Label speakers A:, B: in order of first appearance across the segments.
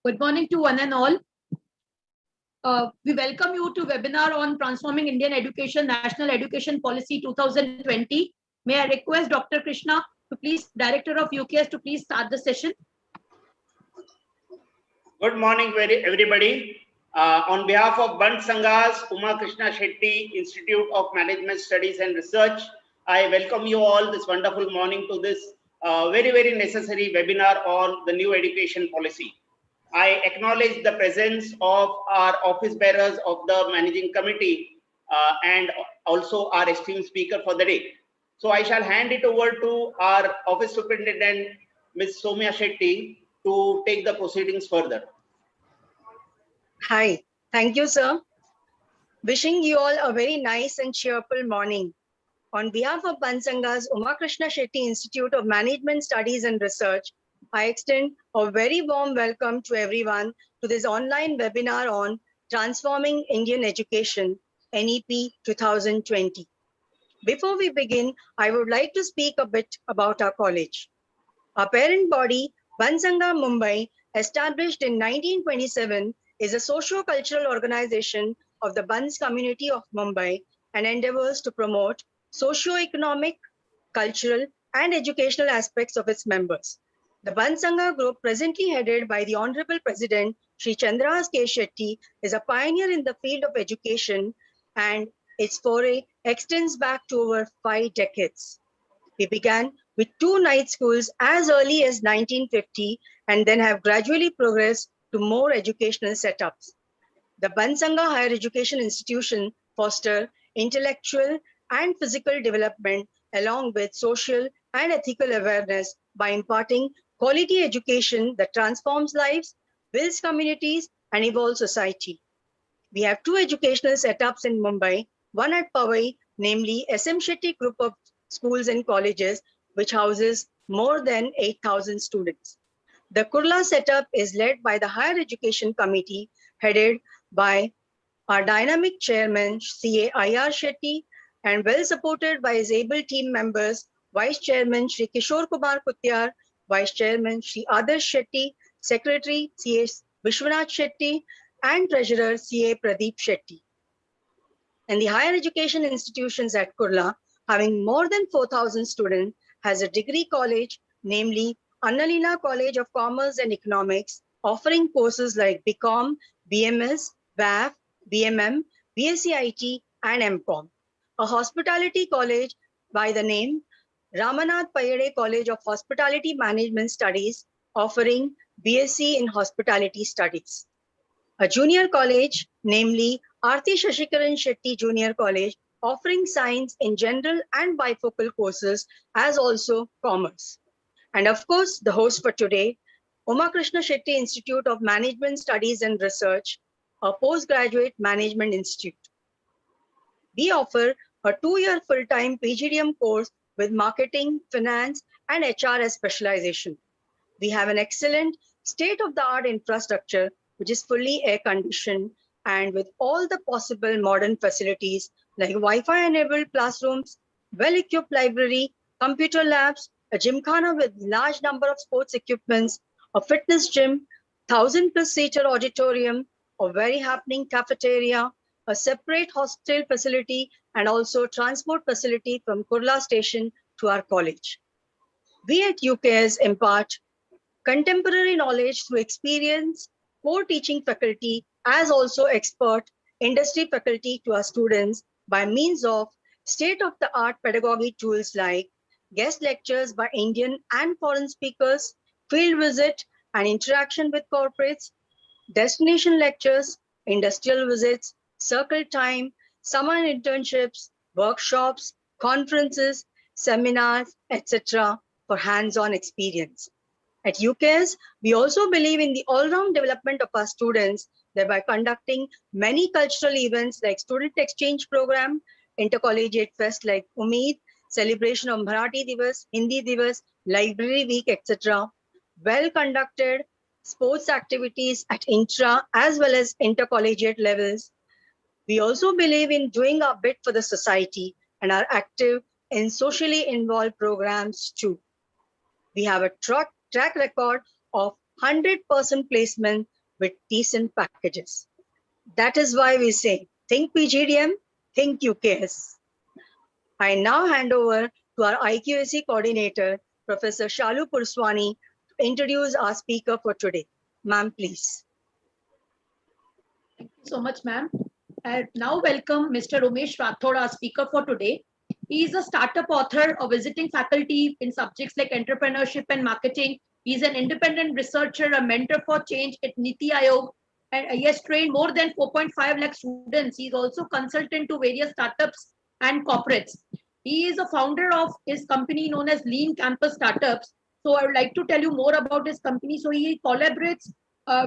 A: Good morning to one and all. We welcome you to webinar on Transforming Indian Education, National Education Policy 2020. May I request Dr. Krishna to please, Director of UKS, to please start the session.
B: Good morning, everybody. On behalf of Band Sanghas, Uma Krishna Shetty Institute of Management Studies and Research, I welcome you all this wonderful morning to this very necessary webinar on the new education policy. I acknowledge the presence of our office bearers of the managing committee and also our esteemed speaker for the day. So I shall hand it over to our office superintendent, Ms. Soumya Shetty, to take the proceedings further.
C: Hi, thank you, sir. Wishing you all a very nice and cheerful morning. On behalf of Bansanga's Uma Krishna Shetty Institute of Management Studies and Research, I extend a very warm welcome to everyone to this online webinar on Transforming Indian Education, NEP 2020. Before we begin, I would like to speak a bit about our college. Our parent body, Bansanga Mumbai, established in 1927, is a socio-cultural organization of the Bans community of Mumbai and endeavors to promote socio-economic, cultural, and educational aspects of its members. The Bansanga group, presently headed by the Honorable President, Sri Chandras K. Shetty, is a pioneer in the field of education, and its foray extends back to over 5 decades. We began with 2 night schools as early as 1950 and then have gradually progressed to more educational setups. The Bansanga Higher Education Institution foster intellectual and physical development along with social and ethical awareness by imparting quality education that transforms lives, builds communities, and evolves society. We have 2 educational setups in Mumbai, one at Powai, namely SM Shetty Group of Schools and Colleges, which houses more than 8,000 students. The Kurla setup is led by the Higher Education Committee, headed by our dynamic chairman, CA IR Shetty, and well supported by his able team members, Vice Chairman Shri Kishore Kumar Kutyar, Vice Chairman Shri Adarsh Shetty, Secretary CA Vishwanath Shetty, and Treasurer CA Pradeep Shetty. And the higher education institutions at Kurla, having more than 4,000 students, has a degree college, namely Annalila College of Commerce and Economics, offering courses like BCom, BMS, BAF, BMM, BSc IT, and MCom. A hospitality college by the name Ramanath Payade College of Hospitality Management Studies, offering BSc in Hospitality Studies. A junior college, namely Aarti Shashikaran Shetty Junior College, offering science in general and bifocal courses, as also commerce. And of course, the host for today, Uma Krishna Shetty Institute of Management Studies and Research, a postgraduate management institute. We offer a 2-year full-time PGDM course with marketing, finance, and HR as specialization. We have an excellent state-of-the-art infrastructure, which is fully air-conditioned and with all the possible modern facilities like Wi-Fi enabled classrooms, well-equipped library, computer labs, a gymkhana with large number of sports equipments, a fitness gym, 1,000+ seater auditorium, a very happening cafeteria, a separate hostel facility, and also transport facility from Kurla station to our college. We at UKS impart contemporary knowledge through experience, core teaching faculty, as also expert industry faculty to our students by means of state-of-the-art pedagogy tools like guest lectures by Indian and foreign speakers, field visit and interaction with corporates, destination lectures, industrial visits, circle time, summer internships, workshops, conferences, seminars, etc. for hands-on experience. At UKS, we also believe in the all-round development of our students, thereby conducting many cultural events like Student Exchange Program, Intercollegiate Fest like Umeed, celebration of Marathi Divas, Hindi Divas, Library Week, etc. Well-conducted sports activities at intra as well as intercollegiate levels. We also believe in doing our bit for the society and are active in socially involved programs too. We have a track record of 100% placement with decent packages. That is why we say, think PGDM, think UKS. I now hand over to our IQAC coordinator, Professor Shalu Purswani, to introduce our speaker for today. Ma'am, please.
A: Thank you so much, ma'am. I now welcome Mr. Umesh Rathod, our speaker for today. He is a startup author, a visiting faculty in subjects like entrepreneurship and marketing. He is an independent researcher, a mentor for change at NITI Aayog, and he has trained more than 4.5 lakh students. He is also consultant to various startups and corporates. He is a founder of his company known as Lean Campus Startups. So I would like to tell you more about his company. So he collaborates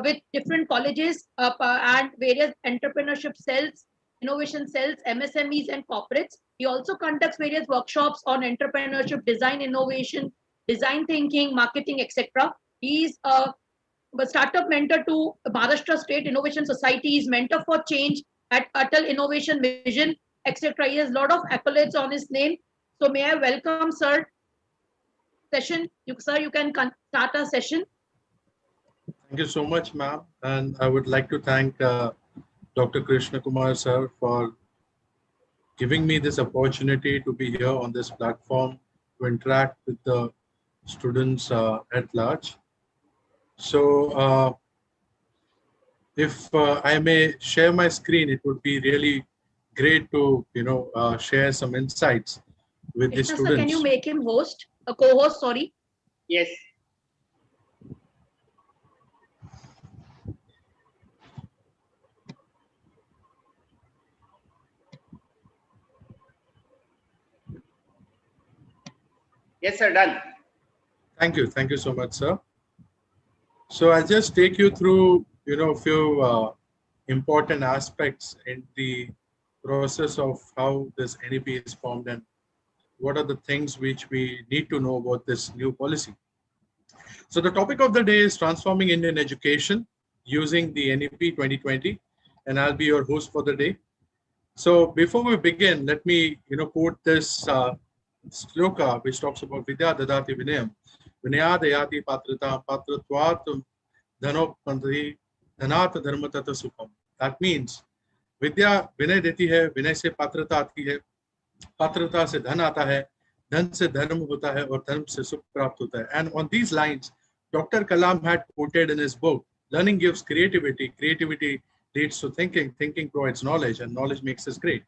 A: with different colleges and various entrepreneurship cells, innovation cells, MSMEs, and corporates. He also conducts various workshops on entrepreneurship, design innovation, design thinking, marketing, etc. He is a startup mentor to Maharashtra State Innovation Society. He is mentor for change at Atal Innovation Vision, etc. He has a lot of accolades on his name. So may I welcome, sir, session. Sir, you can start our session.
D: Thank you so much, ma'am. And I would like to thank Dr. Krishna Kumar, sir, for giving me this opportunity to be here on this platform to interact with the students at large. So if I may share my screen, it would be really great to, share some insights with the students.
A: Sir, can you make him host, a co-host, sorry?
B: Yes. Yes, sir, done.
D: Thank you. Thank you so much, sir. So I'll just take you through, a few important aspects in the process of how this NEP is formed and what are the things which we need to know about this new policy. So the topic of the day is transforming Indian education using the NEP 2020, and I'll be your host for the day. So before we begin, let me, quote this sloka which talks about Vidya Dadati Vinayam, Vinaya Dayati Patrata Patratvat Dhanopandri Dhanat Dharmatata Sukham. That means Vidya Vinay deti hai, Vinay se Patrata aati hai, Patrata se dhan aata hai, dhan se dharma hota hai, aur dharma se sukh prapt hota hai. And on these lines, Dr. Kalam had quoted in his book, learning gives creativity, creativity leads to thinking, thinking provides knowledge, and knowledge makes us great.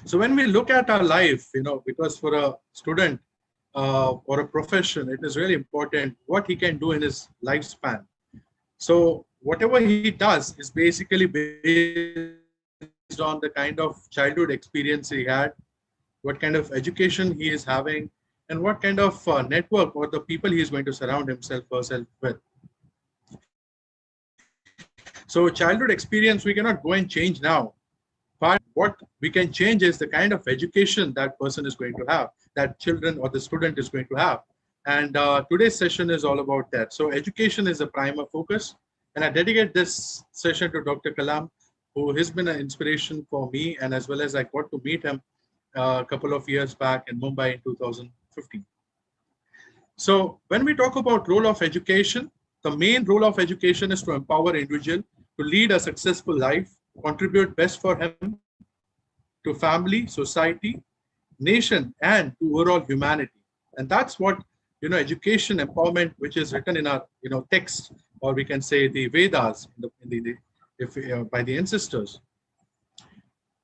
D: So when we look at our life, because for a student or a profession, it is really important what he can do in his lifespan. So whatever he does is basically based on the kind of childhood experience he had, what kind of education he is having, and what kind of network or the people he is going to surround himself or herself with. So childhood experience, we cannot go and change now. But what we can change is the kind of education that person is going to have, that children or the student is going to have. And today's session is all about that. So education is a primer focus. And I dedicate this session to Dr. Kalam, who has been an inspiration for me, and as well as I got to meet him a couple of years back in Mumbai in 2015. So when we talk about role of education, the main role of education is to empower individual to lead a successful life, contribute best for him, to family, society, nation, and to overall humanity. And that's what, education empowerment, which is written in our, text, or we can say the Vedas, by the ancestors.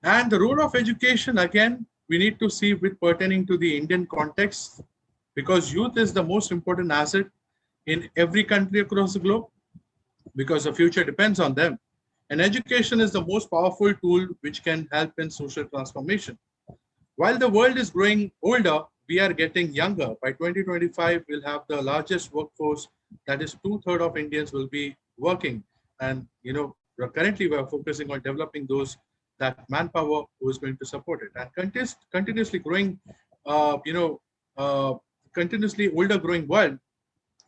D: And the role of education, again, we need to see with pertaining to the Indian context, because youth is the most important asset in every country across the globe, because the future depends on them. And education is the most powerful tool which can help in social transformation. While the world is growing older, we are getting younger. By 2025, we'll have the largest workforce. That is 2/3 of Indians will be working. And, currently we're focusing on developing that manpower who is going to support it. And continuously growing, continuously older growing world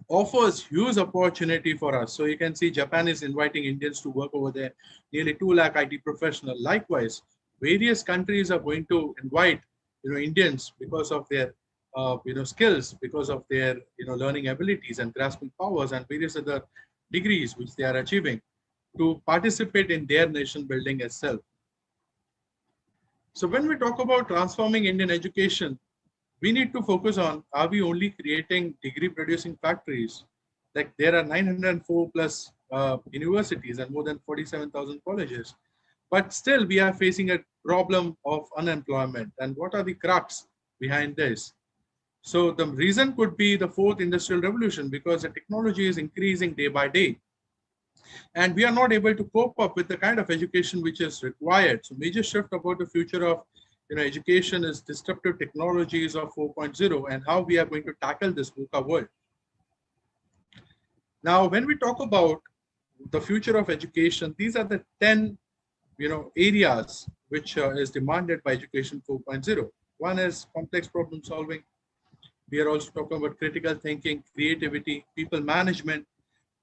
D: offers huge opportunity for us. So you can see Japan is inviting Indians to work over there, nearly 2 lakh IT professionals. Likewise, various countries are going to invite Indians because of their skills, because of their learning abilities and grasping powers, and various other degrees which they are achieving to participate in their nation building itself. So when we talk about transforming Indian education, we need to focus on, are we only creating degree producing factories? Like there are 904 plus universities and more than 47,000 colleges, but still we are facing a problem of unemployment. And what are the crux behind this? So the reason could be the fourth industrial revolution, because the technology is increasing day by day. And we are not able to cope up with the kind of education which is required. So major shift about the future of education is disruptive technologies of 4.0 and how we are going to tackle this VUCA world. Now, when we talk about the future of education, these are the 10 areas which is demanded by education 4.0. One is complex problem solving. We are also talking about critical thinking, creativity, people management,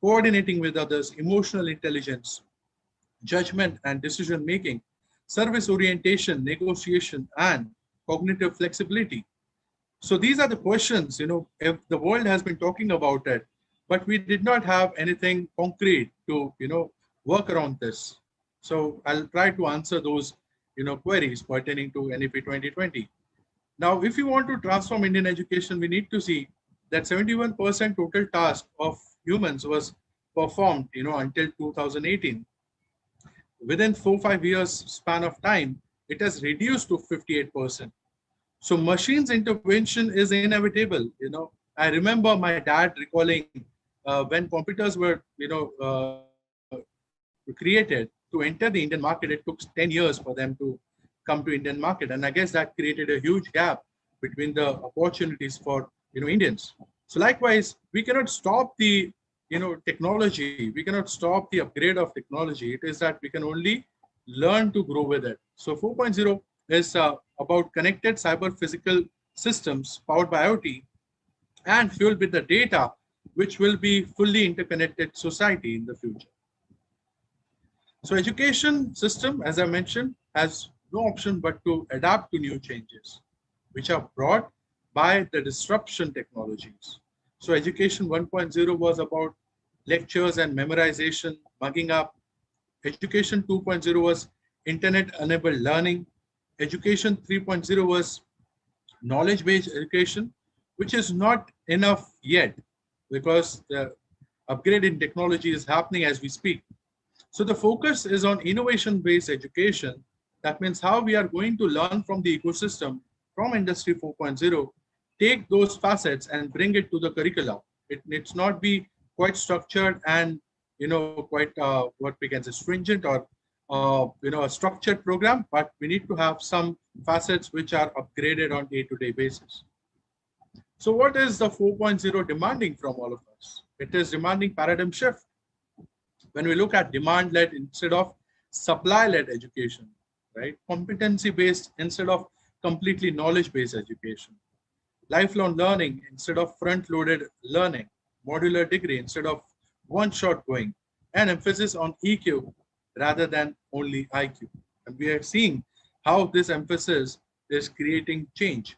D: coordinating with others, emotional intelligence, judgment and decision making, service orientation, negotiation, and cognitive flexibility. So these are the questions, if the world has been talking about it, but we did not have anything concrete to, work around this. So I'll try to answer those, queries pertaining to NEP 2020. Now, if you want to transform Indian education, we need to see that 71% total task of humans was performed, until 2018. Within 4-5 years span of time, it has reduced to 58%. So machines intervention is inevitable. I remember my dad recalling when computers were, created to enter the Indian market, it took 10 years for them to come to Indian market. And I guess that created a huge gap between the opportunities for, Indians. So likewise, we cannot stop the, technology. We cannot stop the upgrade of technology. It is that we can only learn to grow with it. So 4.0 is about connected cyber physical systems powered by IoT and fueled with the data, which will be fully interconnected society in the future. So education system, as I mentioned, has no option but to adapt to new changes, which are brought by the disruption technologies. So education 1.0 was about lectures and memorization, mugging up. Education 2.0 was internet-enabled learning. Education 3.0 was knowledge-based education, which is not enough yet because the upgrade in technology is happening as we speak. So the focus is on innovation-based education. That means how we are going to learn from the ecosystem from Industry 4.0, take those facets and bring it to the curricula. It's not be quite structured and quite what we can say stringent or a structured program, but we need to have some facets which are upgraded on day-to-day basis. So what is the 4.0 demanding from all of us? It is demanding paradigm shift. When we look at demand-led instead of supply-led education, right? Competency-based instead of completely knowledge-based education. Lifelong learning instead of front-loaded learning. Modular degree instead of one-shot going. And emphasis on EQ rather than only IQ. And we are seeing how this emphasis is creating change.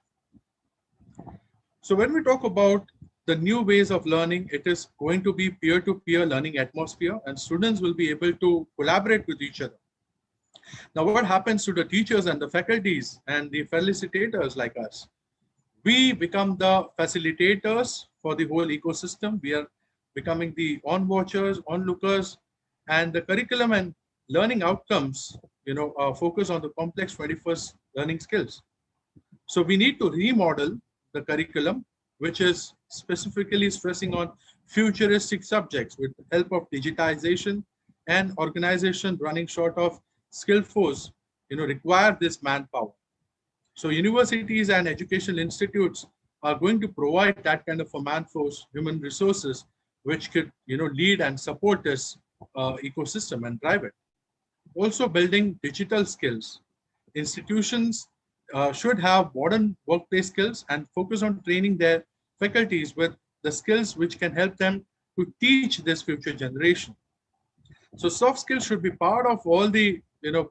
D: So when we talk about the new ways of learning, it is going to be peer-to-peer learning atmosphere, and students will be able to collaborate with each other. Now, what happens to the teachers and the faculties and the facilitators like us? We become the facilitators for the whole ecosystem. We are becoming the on-watchers, onlookers, and the curriculum and learning outcomes, focus on the complex 21st learning skills. So we need to remodel the curriculum, which is specifically stressing on futuristic subjects with the help of digitization and organization running short of skilled force, require this manpower. So universities and educational institutes are going to provide that kind of a man-force, human resources, which could, lead and support this ecosystem and drive it. Also building digital skills. Institutions should have modern workplace skills and focus on training their faculties with the skills which can help them to teach this future generation. So soft skills should be part of all the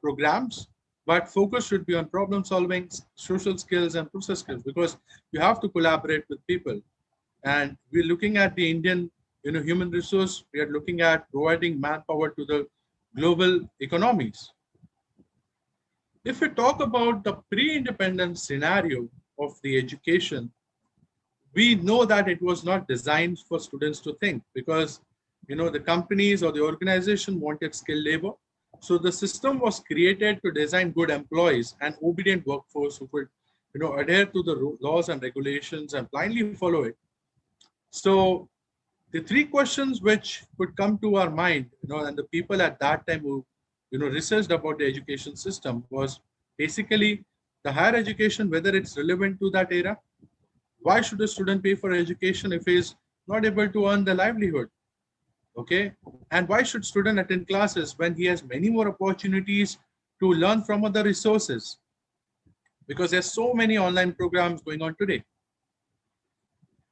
D: programs, but focus should be on problem solving, social skills, and process skills, because you have to collaborate with people. And we're looking at the Indian human resource, we are looking at providing manpower to the global economies. If we talk about the pre-independence scenario of the education, we know that it was not designed for students to think, because the companies or the organization wanted skilled labor. So the system was created to design good employees and obedient workforce who could adhere to the laws and regulations and blindly follow it. So the three questions which could come to our mind, and the people at that time who researched about the education system, was basically the higher education, whether it's relevant to that era. Why should a student pay for education if he is not able to earn the livelihood? Okay, and why should student attend classes when he has many more opportunities to learn from other resources? Because there's so many online programs going on today.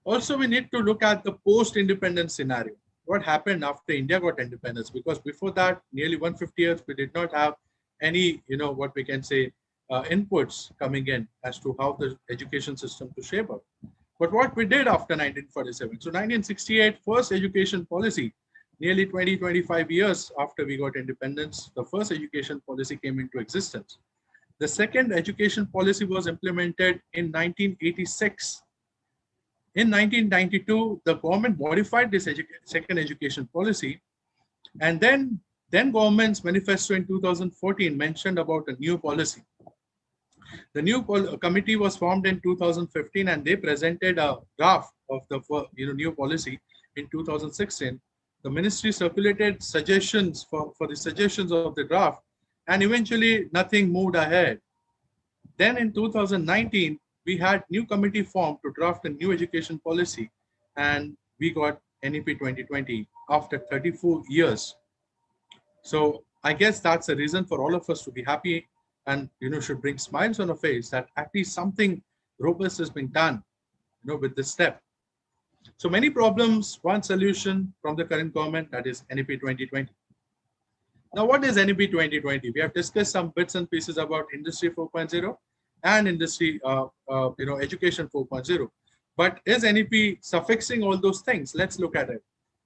D: Also, we need to look at the post-independence scenario. What happened after India got independence? Because before that, nearly 150 years, we did not have any, what we can say, inputs coming in as to how the education system to shape up. But what we did after 1947, so 1968, first education policy, nearly 25 years after we got independence, the first education policy came into existence. The second education policy was implemented in 1986. In 1992, the government modified this second education policy, and then government's manifesto in 2014 mentioned about a new policy. The new committee was formed in 2015, and they presented a draft of the new policy in 2016. The ministry circulated suggestions for the suggestions of the draft, and eventually nothing moved ahead. Then in 2019, we had new committee formed to draft a new education policy, and we got NEP 2020 after 34 years. So I guess that's a reason for all of us to be happy and should bring smiles on our face that at least something robust has been done with this step. So many problems, one solution from the current government, that is NEP 2020. Now, what is NEP 2020? We have discussed some bits and pieces about Industry 4.0 and Industry, Education 4.0. But is NEP suffixing all those things? Let's look at it.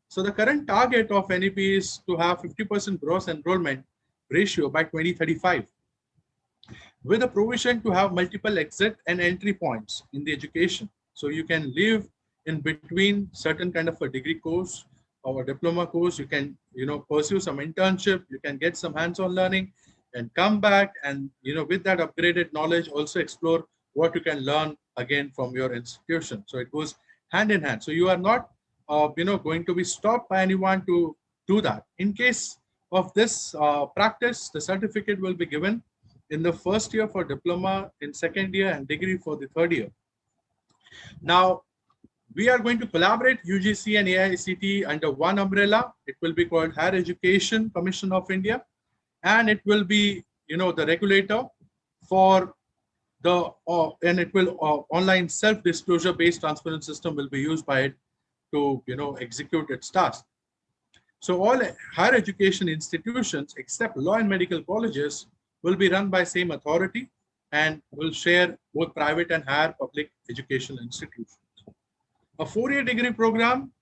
D: So the current target of NEP is to have 50% gross enrollment ratio by 2035, with a provision to have multiple exit and entry points in the education. So you can live in between certain kind of a degree course or a diploma course. You can, pursue some internship. You can get some hands-on learning and come back and, with that upgraded knowledge, also explore what you can learn again from your institution. So it goes hand in hand. So you are not, going to be stopped by anyone to do that. In case of this practice, the certificate will be given in the first year for diploma, in second year, and degree for the third year. Now, we are going to collaborate UGC and AICTE under one umbrella. It will be called Higher Education Commission of India, and it will be, the regulator for the, and it will online self-disclosure based transparent system will be used by it to, execute its task. So all higher education institutions except law and medical colleges will be run by same authority and will share both private and higher public education institutions. A 4-year degree program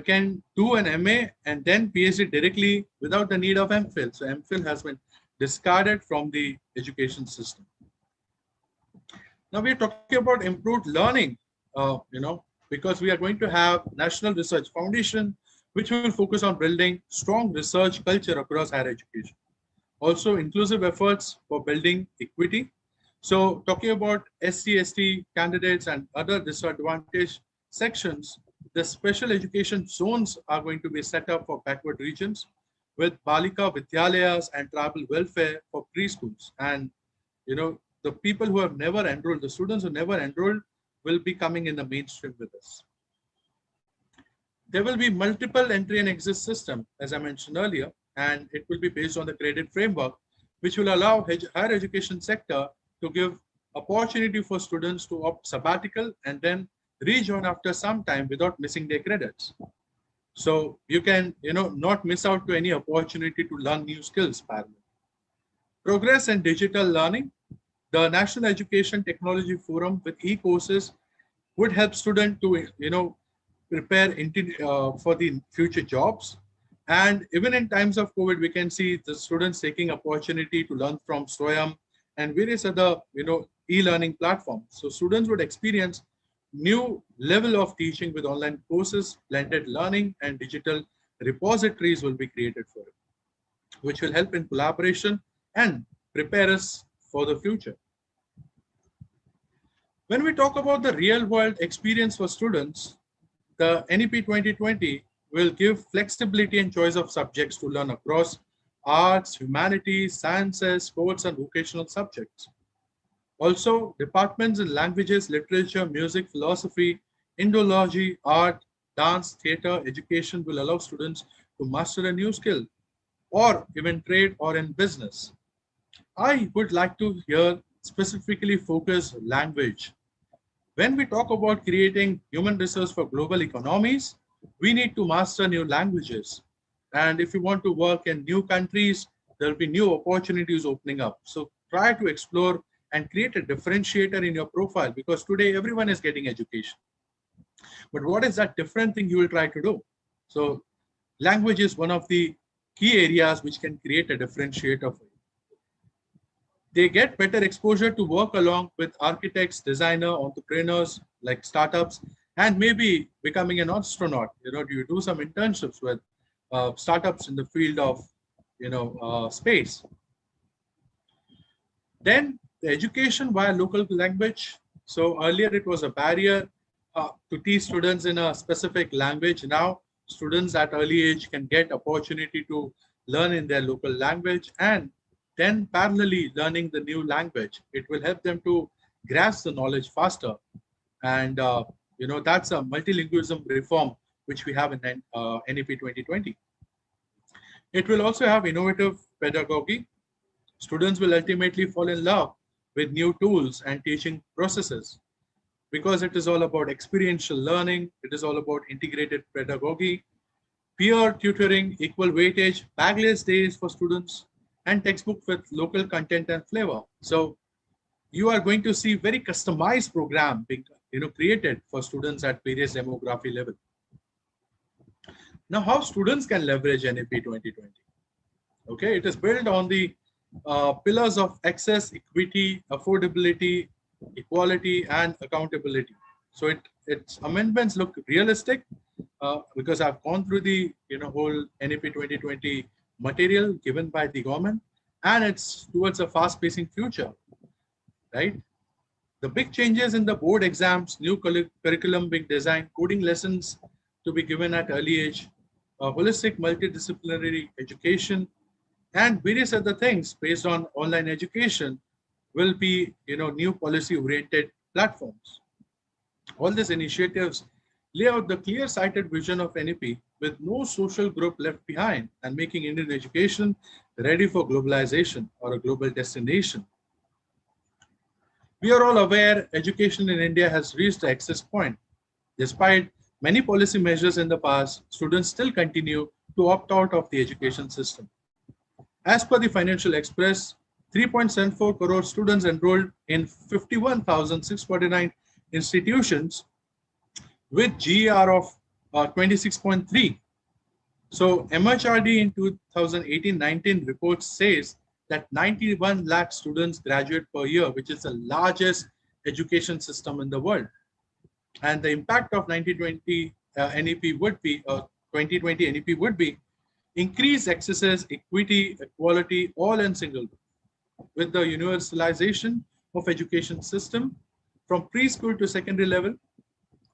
D: can do an MA and then PhD directly without the need of MPhil. So MPhil has been discarded from the education system. Now we are talking about improved learning, because we are going to have National Research Foundation, which will focus on building strong research culture across higher education. Also, inclusive efforts for building equity. So talking about SC, ST candidates and other disadvantaged sections, the special education zones are going to be set up for backward regions with Balika Vidyalayas and tribal welfare for preschools. And, the people who have never enrolled, the students who never enrolled will be coming in the mainstream with us. There will be multiple entry and exit system, as I mentioned earlier, and it will be based on the credit framework, which will allow higher education sector to give opportunity for students to opt sabbatical and then rejoin after some time without missing their credits. So you can, not miss out to any opportunity to learn new skills parallel. Progress in digital learning. The National Education Technology Forum with e-courses would help students to, prepare for the future jobs. And even in times of COVID, we can see the students taking opportunity to learn from Swayam and various other, e-learning platforms. So students would experience new level of teaching with online courses, blended learning, and digital repositories will be created for it, which will help in collaboration and prepare us for the future. When we talk about the real world experience for students, the NEP 2020 will give flexibility and choice of subjects to learn across arts, humanities, sciences, sports, and vocational subjects. Also, departments in languages, literature, music, philosophy, Indology, art, dance, theater, education will allow students to master a new skill or even trade or in business. I would like to here specifically focus language. When we talk about creating human resource for global economies, we need to master new languages. And if you want to work in new countries, there will be new opportunities opening up. So try to explore and create a differentiator in your profile, because today everyone is getting education. But what is that different thing you will try to do? So language is one of the key areas which can create a differentiator for you. They get better exposure to work along with architects, designers, entrepreneurs like startups, and maybe becoming an astronaut. You do some internships with startups in the field of space. Then the education via local language. So earlier it was a barrier to teach students in a specific language. Now students at early age can get opportunity to learn in their local language, and then parallelly learning the new language. It will help them to grasp the knowledge faster. And that's a multilingualism reform which we have in NEP 2020. It will also have innovative pedagogy. Students will ultimately fall in love with new tools and teaching processes, because it is all about experiential learning. It is all about integrated pedagogy, peer tutoring, equal weightage, bagless days for students, and textbook with local content and flavor. So you are going to see very customized program being created for students at various demography level. Now, how students can leverage NEP 2020? Okay, it is built on the pillars of access, equity, affordability, equality, and accountability. So its amendments look realistic because I've gone through the whole NEP 2020 material given by the government, and it's towards a fast-pacing future, right? The big changes in the board exams, new curriculum being designed, coding lessons to be given at early age, holistic multidisciplinary education, and various other things based on online education will be new policy-oriented platforms. All these initiatives lay out the clear-sighted vision of NEP with no social group left behind, and making Indian education ready for globalization or a global destination. We are all aware education in India has reached the access point. Despite many policy measures in the past, students still continue to opt out of the education system. As per the Financial Express, 3.74 crore students enrolled in 51,649 institutions with GER of 26.3. So MHRD in 2018-19 report says that 91 lakh students graduate per year, which is the largest education system in the world. And the impact of 2020 NEP would be increased access, equity, equality, all in single. With the universalization of education system from preschool to secondary level,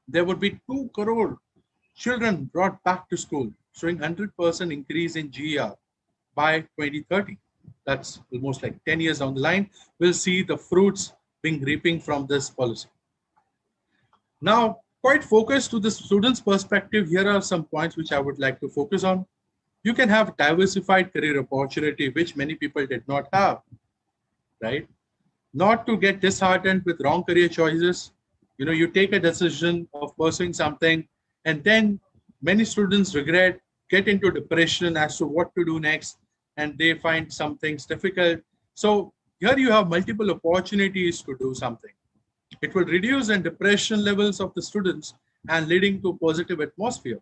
D: there would be 2 crore children brought back to school, showing 100% increase in GER by 2030. That's almost like 10 years down the line. We'll see the fruits being reaping from this policy. Now, quite focused to the student's perspective, here are some points which I would like to focus on. You can have diversified career opportunity, which many people did not have, right? Not to get disheartened with wrong career choices. You take a decision of pursuing something, and then many students regret, get into depression as to what to do next, and they find some things difficult. So here you have multiple opportunities to do something. It will reduce the depression levels of the students and leading to positive atmosphere.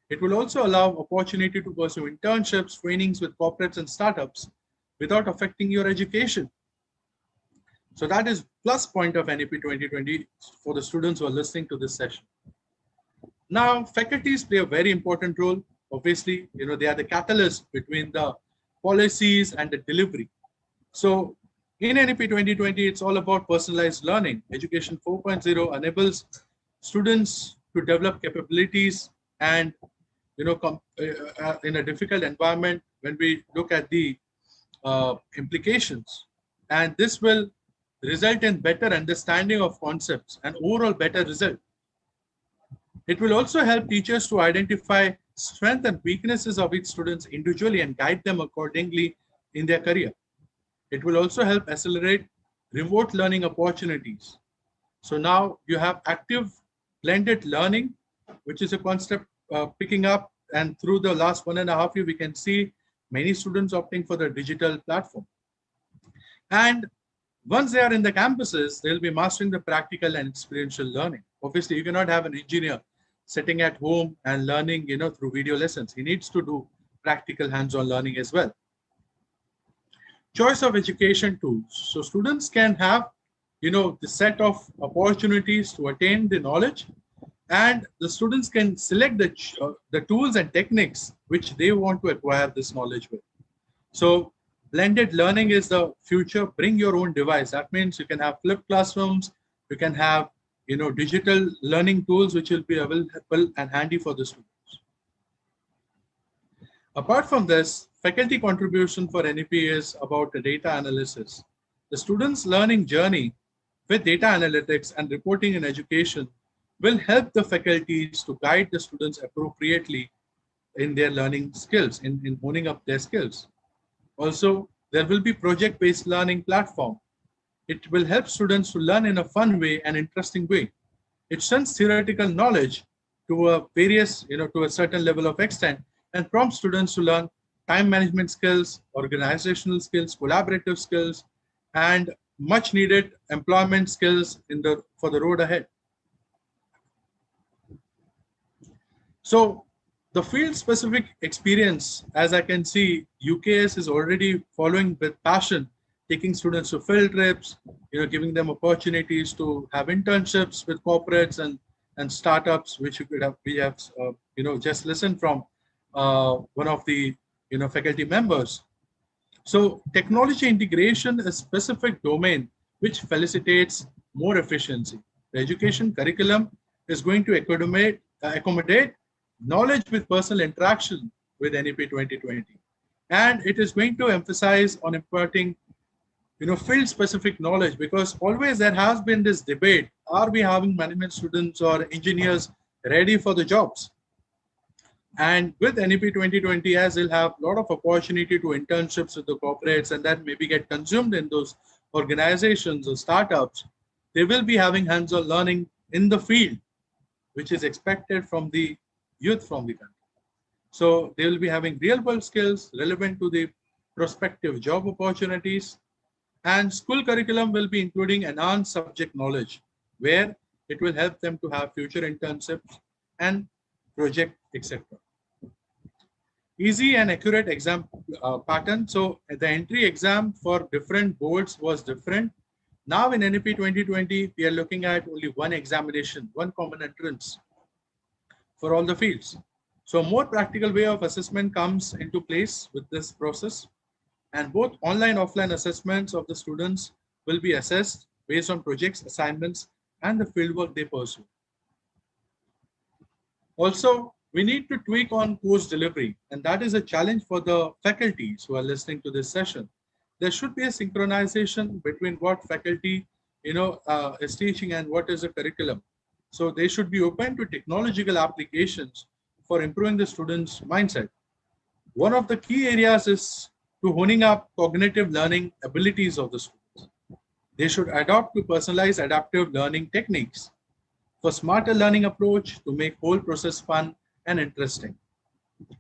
D: It will also allow opportunity to pursue internships, trainings with corporates and startups without affecting your education. So that is plus point of NEP 2020 for the students who are listening to this session. Now, faculties play a very important role. Obviously, they are the catalyst between the policies and the delivery. So in NEP 2020, it's all about personalized learning. Education 4.0 enables students to develop capabilities and, in a difficult environment when we look at the implications. And this will result in better understanding of concepts and overall better result. It will also help teachers to identify strengths and weaknesses of each students individually and guide them accordingly in their career. It will also help accelerate remote learning opportunities. So now you have active blended learning, which is a concept picking up, and through the last 1.5 years, we can see many students opting for the digital platform. And once they are in the campuses, they'll be mastering the practical and experiential learning. Obviously, you cannot have an engineer sitting at home and learning, through video lessons. He needs to do practical hands-on learning as well. Choice of education tools. So students can have, the set of opportunities to attain the knowledge, and the students can select the tools and techniques which they want to acquire this knowledge with. So blended learning is the future. Bring your own device. That means you can have flipped classrooms, you can have digital learning tools which will be available and handy for the students. Apart from this, faculty contribution for NEP is about the data analysis. The students' learning journey with data analytics and reporting in education will help the faculties to guide the students appropriately in their learning skills, in honing up their skills. Also, there will be project-based learning platform. It will help students to learn in a fun way and interesting way. It sends theoretical knowledge to a certain level of extent and prompts students to learn time management skills, organizational skills, collaborative skills, and much needed employment skills for the road ahead. So the field-specific experience, as I can see, UKS is already following with passion, taking students to field trips, giving them opportunities to have internships with corporates and startups, which we have just listened from one of the faculty members. So technology integration is a specific domain which facilitates more efficiency. The education curriculum is going to accommodate knowledge with personal interaction with NEP 2020. And it is going to emphasize on imparting field-specific knowledge, because always there has been this debate, are we having management students or engineers ready for the jobs? And with NEP 2020, as they'll have a lot of opportunity to internships with the corporates and that maybe get consumed in those organizations or startups, they will be having hands-on learning in the field, which is expected from the youth from the country. So they will be having real-world skills relevant to the prospective job opportunities. And school curriculum will be including enhanced subject knowledge, where it will help them to have future internships and project, etc. Easy and accurate exam pattern. So the entry exam for different boards was different. Now in NEP 2020, we are looking at only one examination, one common entrance for all the fields. So a more practical way of assessment comes into place with this process. And both online and offline assessments of the students will be assessed based on projects, assignments, and the fieldwork they pursue. Also, we need to tweak on course delivery, and that is a challenge for the faculties who are listening to this session. There should be a synchronization between what faculty is teaching and what is the curriculum. So they should be open to technological applications for improving the students' mindset. One of the key areas is to honing up cognitive learning abilities of the students. They should adopt to personalized adaptive learning techniques for smarter learning approach to make whole process fun and interesting.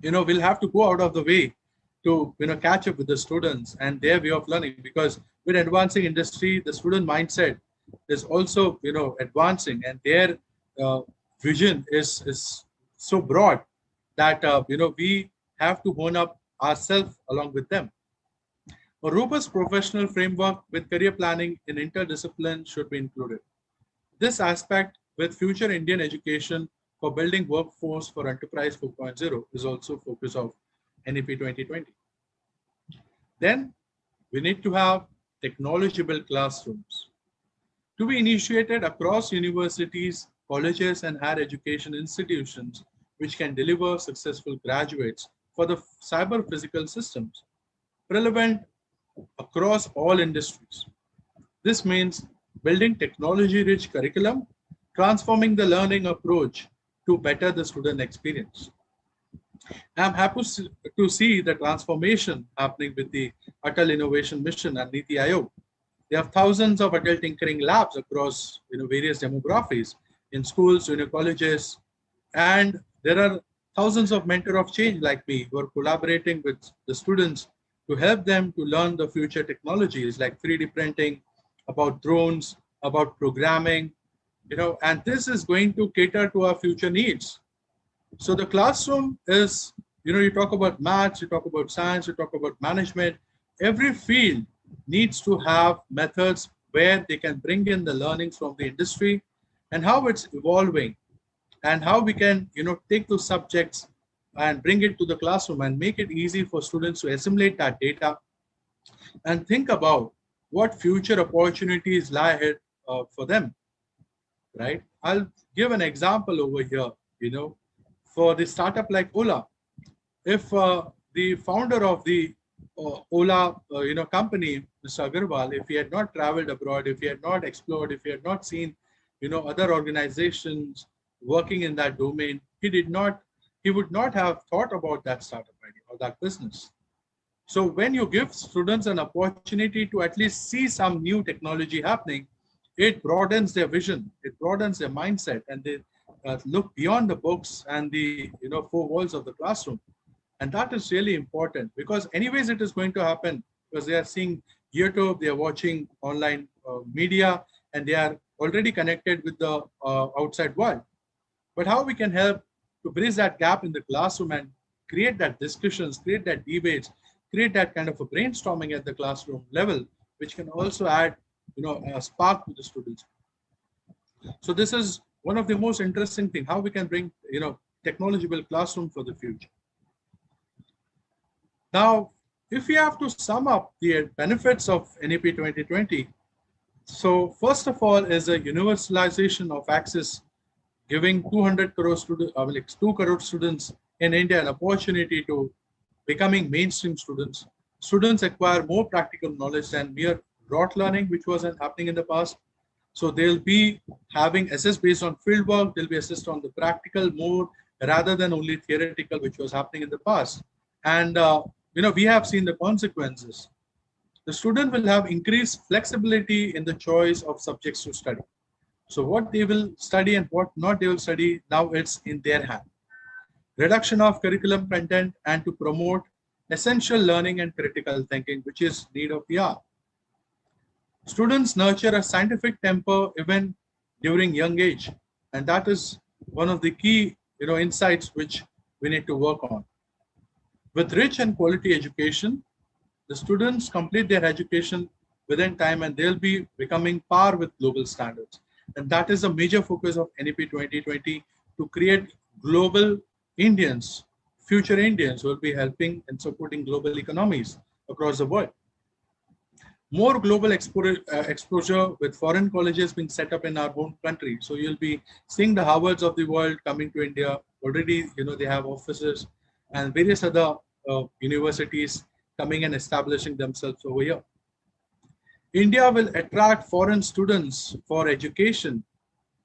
D: We'll have to go out of the way to catch up with the students and their way of learning, because with advancing industry, the student mindset is also advancing, and their vision is so broad that we have to hone up ourselves along with them. A robust professional framework with career planning in interdiscipline should be included. This aspect with future Indian education for building workforce for Enterprise 4.0 is also focus of NEP 2020. Then we need to have technological classrooms to be initiated across universities, colleges, and higher education institutions, which can deliver successful graduates for the cyber physical systems relevant across all industries. This means building technology-rich curriculum, transforming the learning approach to better the student experience. I'm happy to see the transformation happening with the Atal Innovation Mission and Niti Aayog. They have thousands of adult tinkering labs across various demographies in schools, colleges, and there are thousands of mentor of change like me who are collaborating with the students to help them to learn the future technologies like 3D printing, about drones, about programming, and this is going to cater to our future needs. So the classroom is, you talk about maths, you talk about science, you talk about management. Every field needs to have methods where they can bring in the learnings from the industry and how it's evolving and how we can, take those subjects and bring it to the classroom and make it easy for students to assimilate that data and think about what future opportunities lie ahead for them, right? I'll give an example over here, for the startup like Ola. If the founder of the Ola, company, Mr. Agarwal, if he had not traveled abroad, if he had not explored, if he had not seen, other organizations working in that domain, he would not have thought about that startup idea or that business. So when you give students an opportunity to at least see some new technology happening, it broadens their vision, it broadens their mindset, and they look beyond the books and the four walls of the classroom. And that is really important because anyways it is going to happen because they are seeing YouTube, they are watching online media, and they are already connected with the outside world. But how we can help to bridge that gap in the classroom and create that discussions, create that debates, create that kind of a brainstorming at the classroom level, which can also add a spark to the students. So this is one of the most interesting things, how we can bring technological classroom for the future. Now, if we have to sum up the benefits of NEP 2020, so first of all is a universalization of access, giving 200 crore students, 2 crore students in India an opportunity to becoming mainstream students. Students acquire more practical knowledge than mere rote learning, which wasn't happening in the past. So they'll be having assess based on field work, they'll be assessed on the practical more rather than only theoretical, which was happening in the past. And we have seen the consequences. The student will have increased flexibility in the choice of subjects to study. So what they will study and what not they will study, now it's in their hand. Reduction of curriculum content and to promote essential learning and critical thinking, which is need of the hour. Students nurture a scientific temper even during young age, and that is one of the key insights which we need to work on. With rich and quality education, the students complete their education within time and they'll be becoming par with global standards. And that is a major focus of NEP 2020 to create global Indians, future Indians who will be helping and supporting global economies across the world. More global exposure with foreign colleges being set up in our own country. So you'll be seeing the Harvards of the world coming to India. Already, they have offices and various other universities coming and establishing themselves over here. India will attract foreign students for education,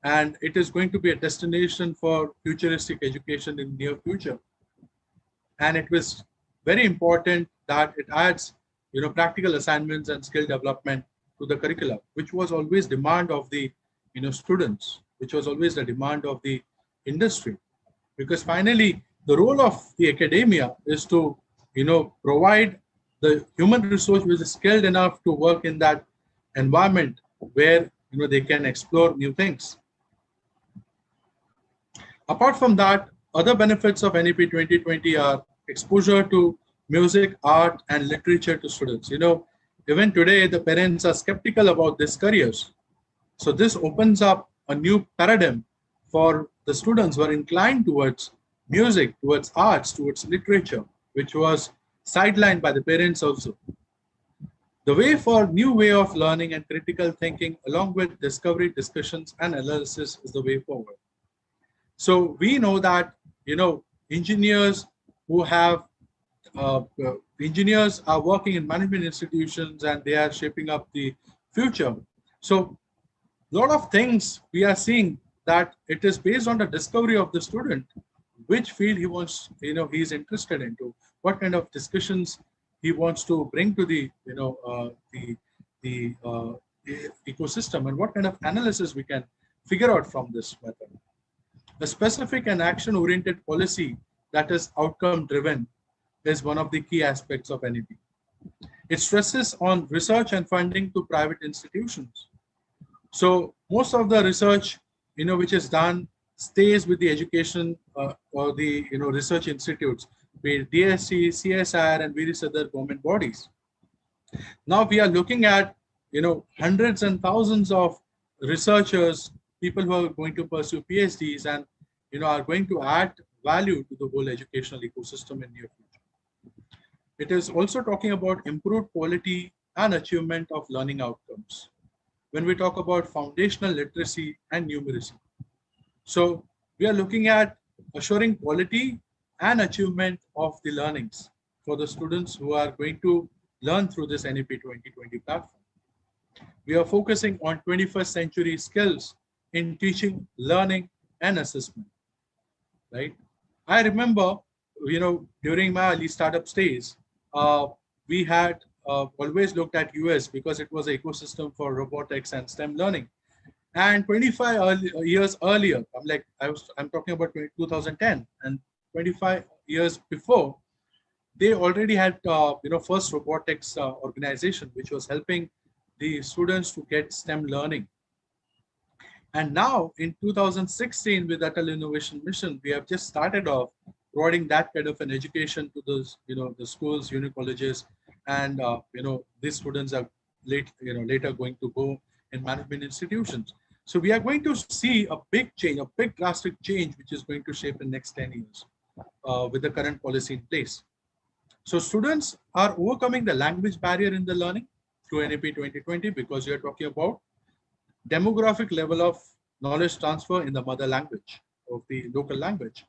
D: and it is going to be a destination for futuristic education in the near future. And it was very important that it adds practical assignments and skill development to the curriculum, which was always demand of the students, which was always the demand of the industry. Because finally, the role of the academia is to provide the human resource which is skilled enough to work in that environment where they can explore new things. Apart from that, other benefits of NEP 2020 are exposure to music, art, and literature to students. Even today, the parents are skeptical about these careers. So this opens up a new paradigm for the students who are inclined towards music, towards arts, towards literature, which was sidelined by the parents also. The way for new way of learning and critical thinking, along with discovery, discussions, and analysis, is the way forward. So we know that engineers who have engineers are working in management institutions and they are shaping up the future. So a lot of things we are seeing that it is based on the discovery of the student, which field he wants, he's interested into, what kind of discussions he wants to bring to the ecosystem, and what kind of analysis we can figure out from this method. A specific and action-oriented policy that is outcome-driven is one of the key aspects of NEP. It stresses on research and funding to private institutions. So most of the research, which is done, stays with the education or the research institutes, be it DSC, CSIR, and various other government bodies. Now we are looking at hundreds and thousands of researchers, people who are going to pursue PhDs and are going to add value to the whole educational ecosystem in near future. It is also talking about improved quality and achievement of learning outcomes when we talk about foundational literacy and numeracy. So we are looking at assuring quality and achievement of the learnings for the students who are going to learn through this NEP 2020 platform. We are focusing on 21st century skills in teaching, learning, and assessment, right? I remember, during my early startup stage, we had always looked at US because it was an ecosystem for robotics and STEM learning. And 25 years earlier, I'm talking about 2010, and 25 years before, they already had first robotics organization, which was helping the students to get STEM learning. And now in 2016, with Atal Innovation Mission, we have just started off providing that kind of an education to those, the schools, colleges, and these students are later going to go in management institutions. So we are going to see a big change, a big drastic change, which is going to shape in the next 10 years with the current policy in place. So students are overcoming the language barrier in the learning through NEP 2020 because we are talking about demographic level of knowledge transfer in the mother language of the local language.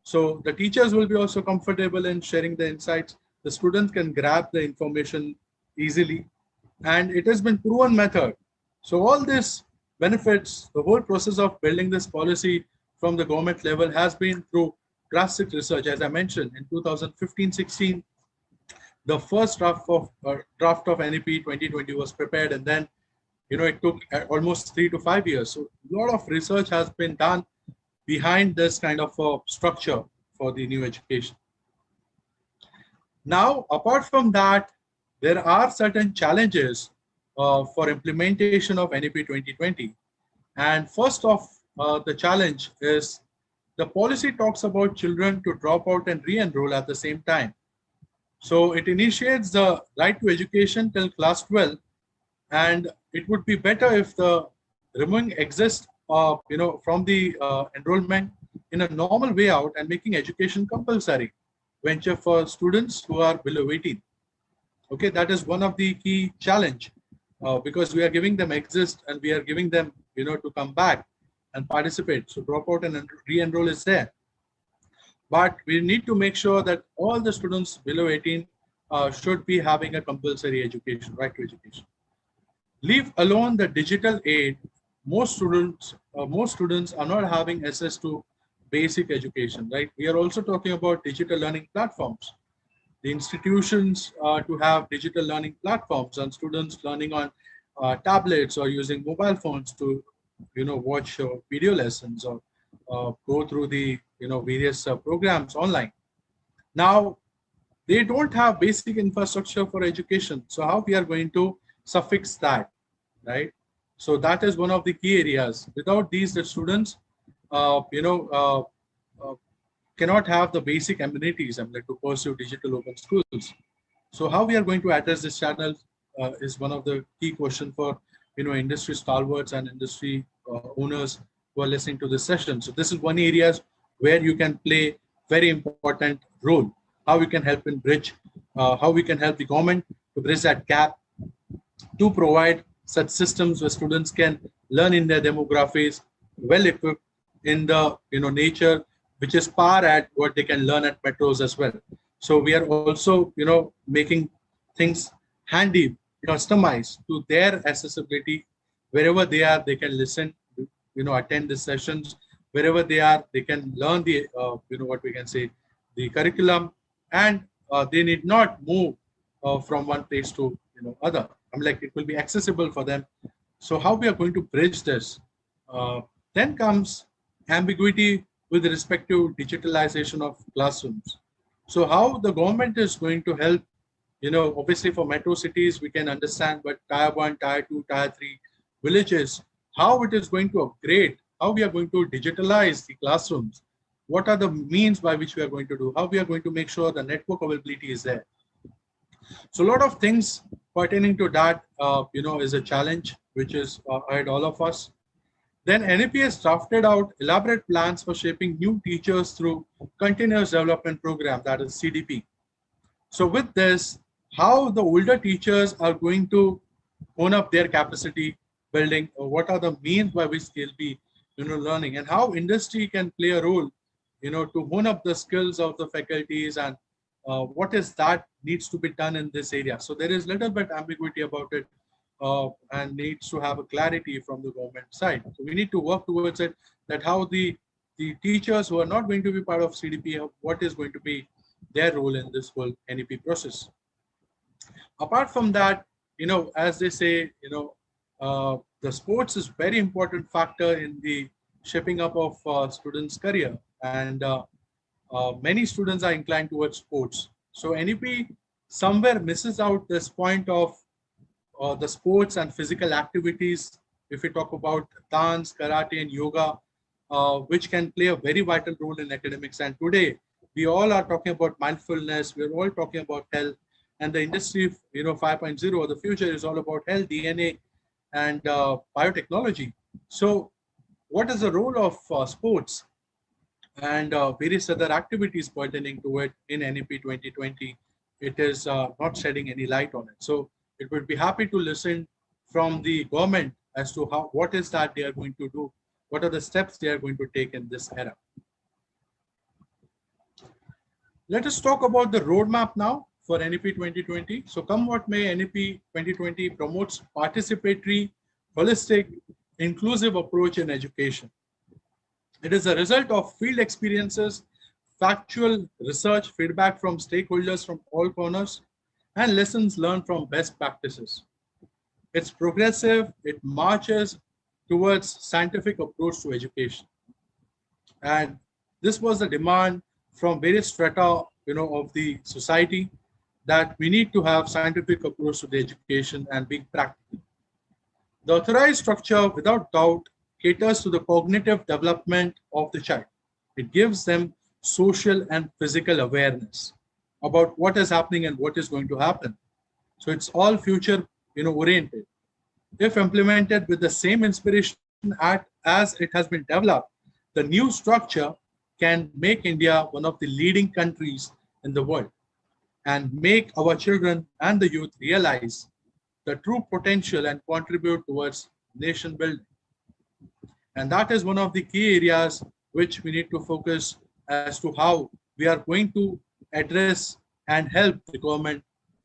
D: So the teachers will be also comfortable in sharing the insights. The students can grab the information easily, and it has been proven method. So all this benefits, the whole process of building this policy from the government level has been through drastic research. As I mentioned, in 2015-16, the first draft of NEP 2020 was prepared, and then it took almost 3 to 5 years. So a lot of research has been done behind this kind of a structure for the new education. Now, apart from that, there are certain challenges for implementation of NEP 2020. And first of the challenge is the policy talks about children to drop out and re-enroll at the same time. So it initiates the right to education till class 12, and it would be better if the removing exists from the enrollment in a normal way out and making education compulsory venture for students who are below 18. Okay, that is one of the key challenge because we are giving them exist and we are giving them to come back and participate. So dropout and re-enroll is there. But we need to make sure that all the students below 18 should be having a compulsory education, right to education. Leave alone the digital aid. Most students are not having access to basic education, right? We are also talking about digital learning platforms. The institutions to have digital learning platforms and students learning on tablets or using mobile phones to watch video lessons or go through the various programs online. Now they don't have basic infrastructure for education, so how we are going to suffix that, right? So that is one of the key areas. Without these, the students cannot have the basic amenities, to pursue digital open schools. So how we are going to address this channel is one of the key questions for industry stalwarts and industry owners who are listening to this session. So this is one area where you can play very important role. How we can help in bridge, how we can help the government to bridge that gap, to provide such systems where students can learn in their demographics, well equipped in the nature, which is par at what they can learn at metros as well. So we are also making things handy, customized to their accessibility. Wherever they are, they can listen, attend the sessions. Wherever they are, they can learn the what we can say, the curriculum, and they need not move from one place to other. It will be accessible for them. So how we are going to bridge this? Then comes ambiguity with respect to digitalization of classrooms. So how the government is going to help, obviously for metro cities, we can understand, but tier 1, tier 2, tier 3 villages, how it is going to upgrade, how we are going to digitalize the classrooms, what are the means by which we are going to do, how we are going to make sure the network availability is there. So a lot of things pertaining to that, is a challenge which is ahead all of us. Then NEP has drafted out elaborate plans for shaping new teachers through continuous development program, that is CDP. So with this, how the older teachers are going to hone up their capacity building, or what are the means by which they'll be learning, and how industry can play a role to hone up the skills of the faculties, and what is that needs to be done in this area. So there is little bit ambiguity about it, and needs to have a clarity from the government side. So we need to work towards it, that how the teachers who are not going to be part of CDP, what is going to be their role in this whole NEP process. Apart from that, as they say, the sports is very important factor in the shaping up of students' career, and many students are inclined towards sports. So NEP somewhere misses out this point of the sports and physical activities. If we talk about dance, karate, and yoga, which can play a very vital role in academics. And today, we all are talking about mindfulness. We're all talking about health, and the industry, 5.0, the future is all about health, DNA, and biotechnology. So, what is the role of sports and various other activities pertaining to it in NEP 2020? It is not shedding any light on it. So, it would be happy to listen from the government as to what is that they are going to do, what are the steps they are going to take in this era. Let us talk about the roadmap now for NEP 2020. So come what may, NEP 2020 promotes participatory, holistic, inclusive approach in education. It is a result of field experiences, factual research, feedback from stakeholders from all corners, and lessons learned from best practices. It's progressive, it marches towards scientific approach to education. And this was the demand from various strata of the society, that we need to have scientific approach to the education and being practical. The authorized structure, without doubt, caters to the cognitive development of the child. It gives them social and physical awareness about what is happening and what is going to happen. So it's all future oriented. If implemented with the same inspiration as it has been developed, the new structure can make India one of the leading countries in the world and make our children and the youth realize the true potential and contribute towards nation building. And that is one of the key areas which we need to focus as to how we are going to address and help the government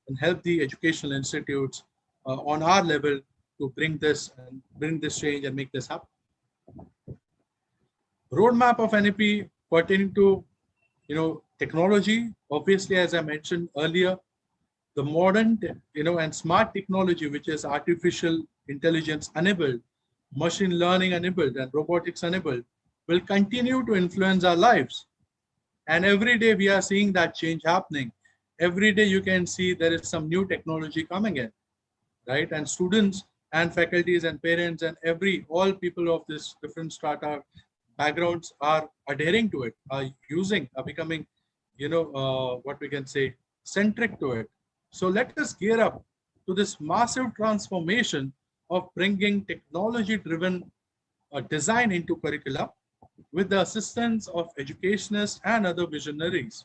D: and help the educational institutes on our level to bring this change and make this happen. Roadmap of NEP pertaining to technology. Obviously, as I mentioned earlier, the modern and smart technology, which is artificial intelligence enabled, machine learning enabled, and robotics enabled, will continue to influence our lives. And every day we are seeing that change happening. Every day you can see there is some new technology coming in, right? And students and faculties and parents and all people of this different strata, backgrounds are adhering to it, are becoming, what we can say, centric to it. So let us gear up to this massive transformation of bringing technology-driven design into curricula with the assistance of educationists and other visionaries.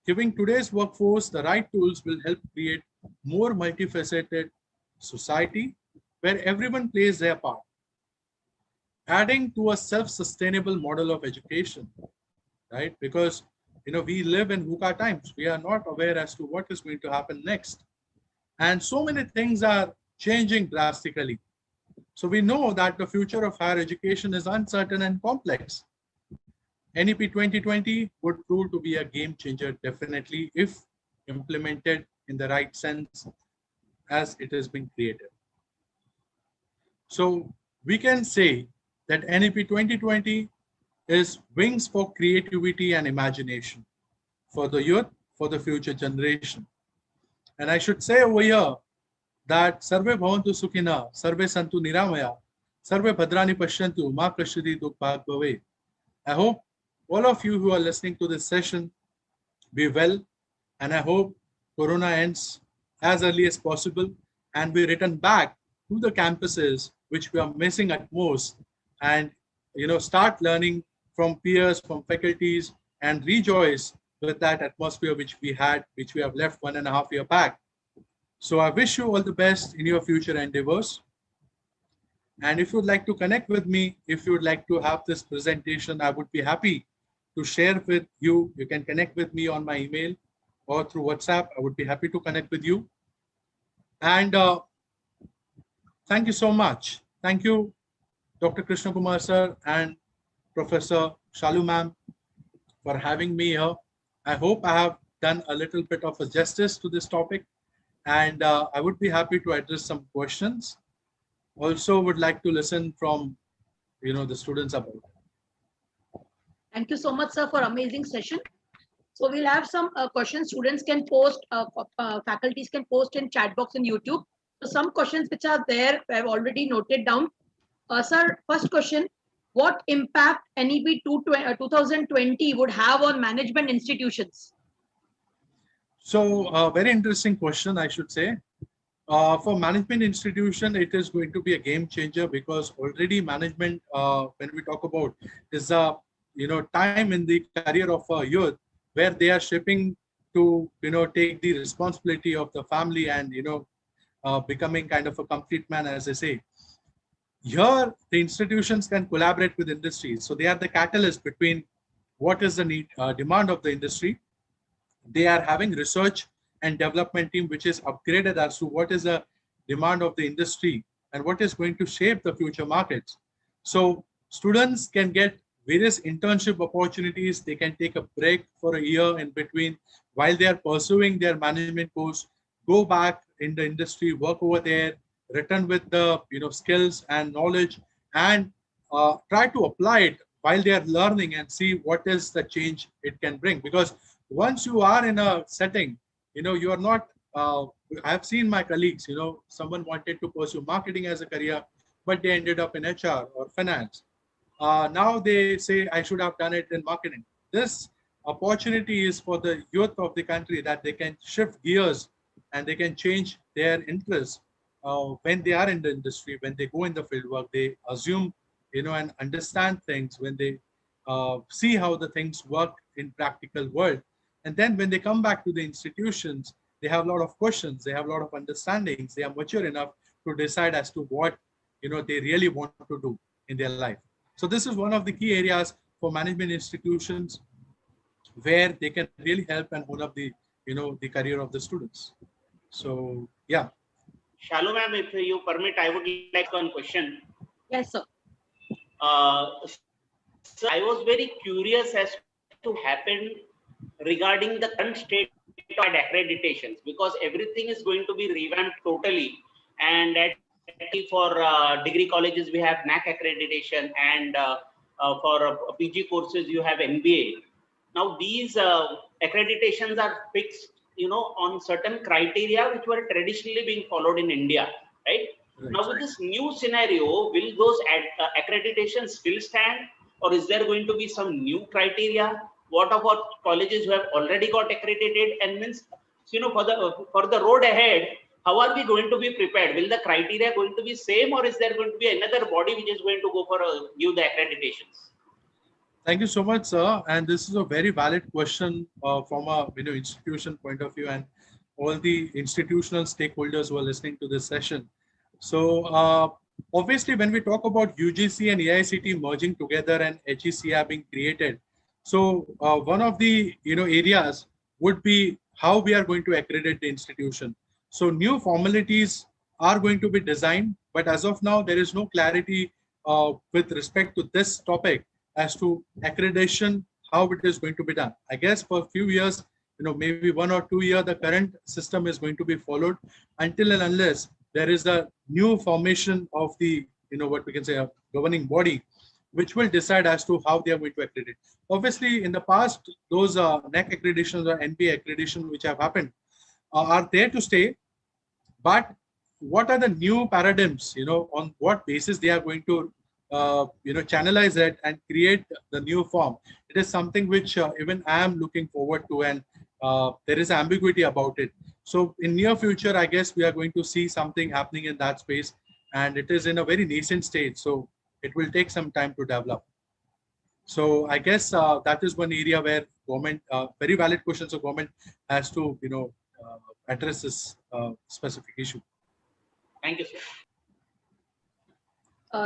D: Giving today's workforce the right tools will help create more multifaceted society where everyone plays their part, adding to a self-sustainable model of education, right? Because we live in VUCA times. We are not aware as to what is going to happen next. And so many things are changing drastically. So we know that the future of higher education is uncertain and complex. NEP 2020 would prove to be a game changer, definitely, if implemented in the right sense as it has been created. So we can say that NEP 2020 is wings for creativity and imagination for the youth, for the future generation. And I should say over here that Sarve Bhavantu Sukhina, Sarve Santu Niramaya, Sarve Bhadrani Pashyantu, Ma Kashyati Dukh Bhag Bhave. I hope all of you who are listening to this session be well, and I hope Corona ends as early as possible and we return back to the campuses which we are missing at most, and start learning from peers, from faculties, and rejoice with that atmosphere which we have left 1.5 years back. So I wish you all the best in your future endeavors. And if you would like to connect with me, if you would like to have this presentation, I would be happy to share with you. You can connect with me on my email or through WhatsApp. I would be happy to connect with you. And thank you so much. Thank you, Dr. Krishna Kumar sir and Professor Shalu ma'am, for having me here. I hope I have done a little bit of a justice to this topic, and I would be happy to address some questions. Also would like to listen from the students about it.
A: Thank you so much, sir, for amazing session. So we'll have some questions students can post, faculties can post in chat box in YouTube. So some questions which are there, I've already noted down. Sir, first question, what impact NEP 2020 would have on management institutions?
D: So very interesting question, I should say. For management institution, it is going to be a game changer, because already management, when we talk about, is a time in the career of a youth where they are shaping to take the responsibility of the family and becoming kind of a complete man, as I say. Here, the institutions can collaborate with industries, so they are the catalyst between what is the need, demand of the industry. They are having research and development team which is upgraded as to what is the demand of the industry and what is going to shape the future markets. So students can get various internship opportunities. They can take a break for a year in between while they are pursuing their management course, go back in the industry, work over there, return with the skills and knowledge, and try to apply it while they are learning and see what is the change it can bring. Because once you are in a setting, you are not, I've seen my colleagues, someone wanted to pursue marketing as a career, but they ended up in HR or finance. Now they say, I should have done it in marketing. This opportunity is for the youth of the country, that they can shift gears and they can change their interests when they are in the industry. When they go in the field work, they assume, and understand things, when they see how the things work in practical world. And then when they come back to the institutions, they have a lot of questions, they have a lot of understandings, they are mature enough to decide as to what they really want to do in their life. So this is one of the key areas for management institutions where they can really help and hold up the the career of the students. So yeah.
B: Shalu ma'am, if you permit, I would like one question.
A: Yes, sir.
B: So I was very curious as to happen regarding the current state of accreditations, because everything is going to be revamped totally. And for degree colleges, we have NAC accreditation, and for PG courses, you have MBA. Now, these accreditations are fixed, on certain criteria which were traditionally being followed in India, right? Now, with this new scenario, will those accreditations still stand, or is there going to be some new criteria? What about colleges who have already got accredited? And means, for the road ahead, how are we going to be prepared? Will the criteria going to be same, or is there going to be another body which is going to go for give the accreditations?
D: Thank you so much, sir. And this is a very valid question from a institution point of view, and all the institutional stakeholders who are listening to this session. So obviously, when we talk about UGC and AICT merging together and HECI being created, so one of the areas would be how we are going to accredit the institution. So new formalities are going to be designed, but as of now, there is no clarity with respect to this topic as to accreditation, how it is going to be done. I guess for a few years, maybe 1 or 2 years, the current system is going to be followed until and unless there is a new formation of the, what we can say, a governing body, which will decide as to how they are going to accredit. Obviously, in the past, those NEC accreditations or NP accreditation which have happened are there to stay. But what are the new paradigms, on what basis they are going to channelize it and create the new form? It is something which even I am looking forward to, and there is ambiguity about it. So in near future, I guess we are going to see something happening in that space, and it is in a very nascent stage. So it will take some time to develop. So I guess that is one area where government, very valid questions, so government has to, address this specific issue.
B: Thank you, sir.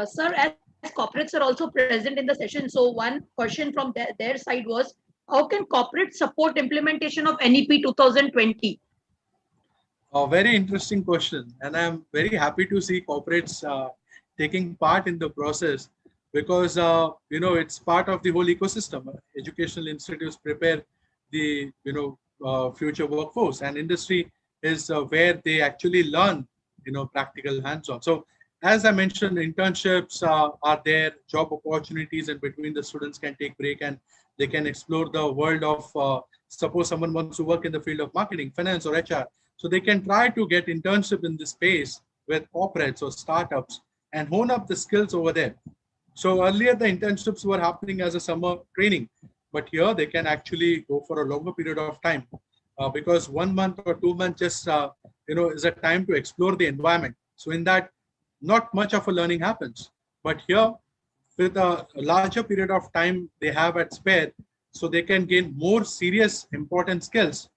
A: Sir, as corporates are also present in the session, so one question from their side was, how can corporates support implementation of NEP 2020?
D: A very interesting question, and I'm very happy to see corporates taking part in the process, because it's part of the whole ecosystem. Educational institutes prepare the future workforce, and industry is where they actually learn practical hands-on. So as I mentioned, internships are there, job opportunities, and between the students can take break and they can explore the world of suppose someone wants to work in the field of marketing, finance, or HR. So they can try to get internship in this space with corporates or startups and hone up the skills over there. So earlier the internships were happening as a summer training, but here they can actually go for a longer period of time because 1 month or 2 months just is a time to explore the environment. So in that, not much of a learning happens. But here, with a larger period of time they have at spare, so they can gain more serious, important skills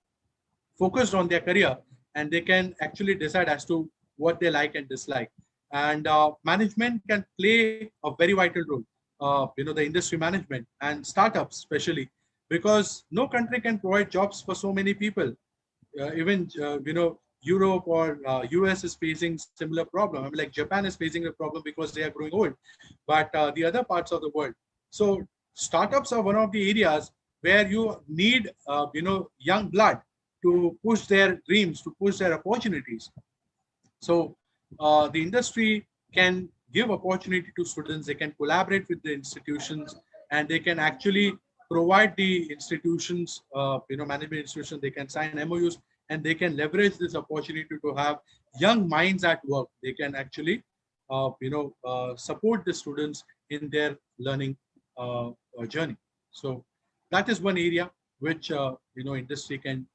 D: focused on their career, and they can actually decide as to what they like and dislike. And management can play a very vital role, the industry management and startups especially, because no country can provide jobs for so many people. Even Europe or US is facing similar problem. I mean, like Japan is facing a problem because they are growing old, but the other parts of the world. So startups are one of the areas where you need young blood to push their dreams, to push their opportunities. So the industry can give opportunity to students. They can collaborate with the institutions, and they can actually provide the institutions, management institutions. They can sign MOUs, and they can leverage this opportunity to have young minds at work. They can actually, support the students in their learning journey. So that is one area which industry can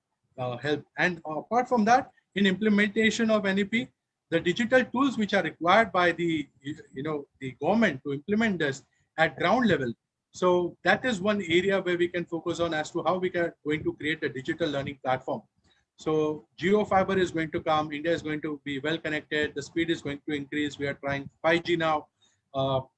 D: help. And apart from that, in implementation of NEP, the digital tools which are required by the the government to implement this at ground level. So that is one area where we can focus on as to how we are going to create a digital learning platform. So Geo Fiber is going to come. India is going to be well connected. The speed is going to increase. We are trying 5G now.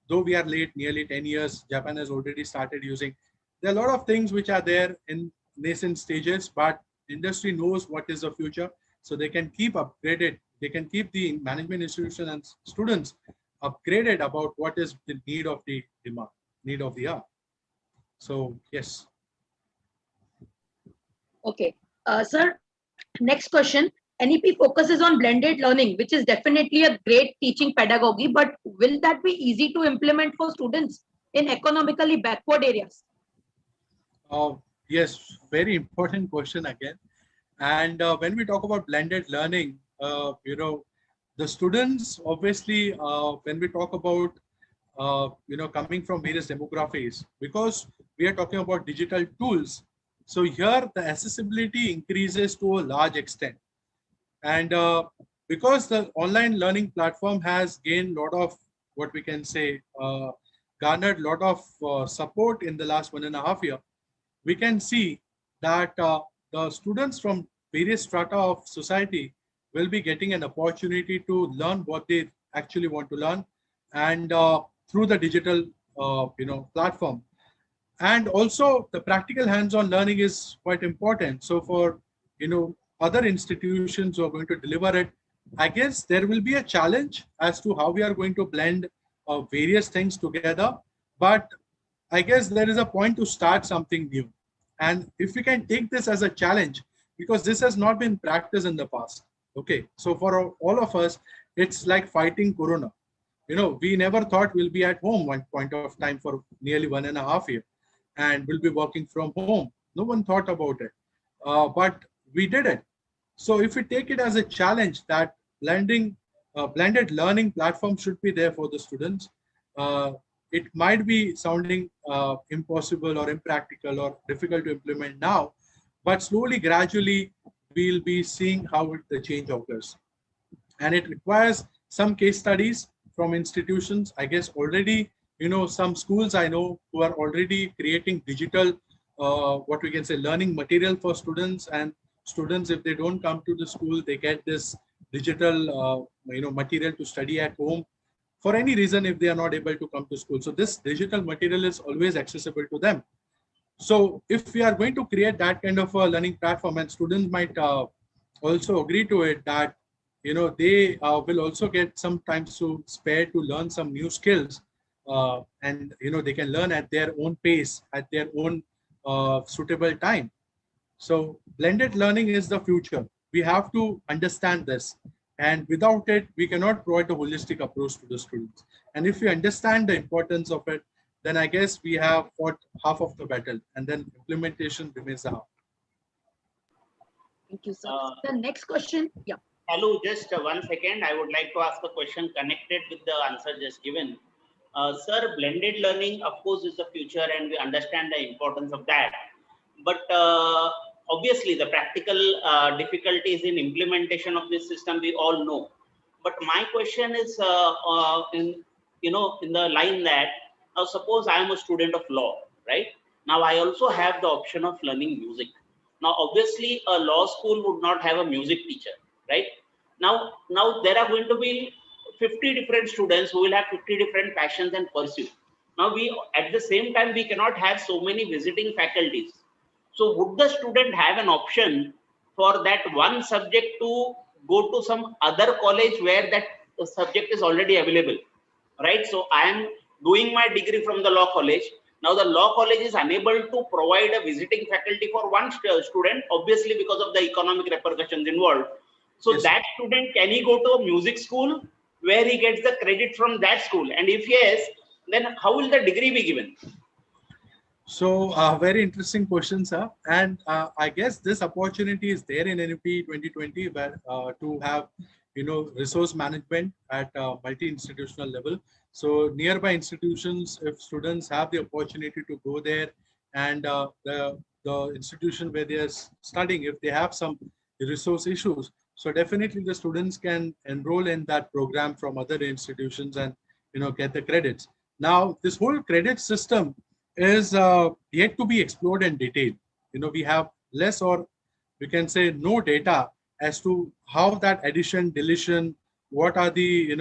D: Though we are late, nearly 10 years, Japan has already started using. There are a lot of things which are there in nascent stages, but industry knows what is the future. So they can keep upgraded. They can keep the management institution and students upgraded about what is the need of the demand, need of the hour. So yes.
A: Okay, sir. Next question. NEP focuses on blended learning, which is definitely a great teaching pedagogy, but will that be easy to implement for students in economically backward areas?
D: Yes, very important question again. And when we talk about blended learning, the students, obviously, when we talk about coming from various demographics, because we are talking about digital tools. So here the accessibility increases to a large extent. And because the online learning platform has gained a lot of what we can say, garnered a lot of support in the last 1.5 years, we can see that the students from various strata of society will be getting an opportunity to learn what they actually want to learn, and through the digital platform. And also the practical hands-on learning is quite important. So for other institutions who are going to deliver it, I guess there will be a challenge as to how we are going to blend various things together. But I guess there is a point to start something new. And if we can take this as a challenge, because this has not been practiced in the past. Okay, so for all of us, it's like fighting Corona. We never thought we'll be at home one point of time for nearly 1.5 years, and we'll be working from home. No one thought about it, but we did it. So if we take it as a challenge that blended learning platform should be there for the students, it might be sounding impossible or impractical or difficult to implement now, but slowly, gradually, we'll be seeing how the change occurs. And it requires some case studies from institutions. I guess already, some schools I know who are already creating digital, what we can say, learning material for students. And students, if they don't come to the school, they get this digital, material to study at home for any reason if they are not able to come to school. So this digital material is always accessible to them. So if we are going to create that kind of a learning platform, and students might also agree to it, that they will also get some time to spare to learn some new skills, and they can learn at their own pace, at their own suitable time. So blended learning is the future. We have to understand this, and without it, we cannot provide a holistic approach to the students. And if we understand the importance of it, then I guess we have fought half of the battle, and then implementation remains the half.
A: Thank you, sir. The next question. Yeah.
B: Hello, just 1 second. I would like to ask a question connected with the answer just given. Sir, blended learning, of course, is the future, and we understand the importance of that. But obviously, the practical difficulties in implementation of this system, we all know. But my question is in the line that, now suppose I am a student of law, right? Now I also have the option of learning music. Now, obviously, a law school would not have a music teacher, right? Now there are going to be 50 different students who will have 50 different passions and pursuits. Now at the same time, we cannot have so many visiting faculties. So would the student have an option for that one subject to go to some other college where that subject is already available, right? So I am doing my degree from the law college. Now the law college is unable to provide a visiting faculty for one student, obviously because of the economic repercussions involved. So yes, that student, can he go to a music school where he gets the credit from that school? And if yes, then how will the degree be given?
D: So very interesting question, sir. And I guess this opportunity is there in NEP 2020 where to have resource management at multi-institutional level. So nearby institutions, if students have the opportunity to go there, and the institution where they are studying, if they have some resource issues, so definitely the students can enroll in that program from other institutions and get the credits. Now this whole credit system is yet to be explored in detail. We have less, or we can say no, data as to how that addition, deletion, what are the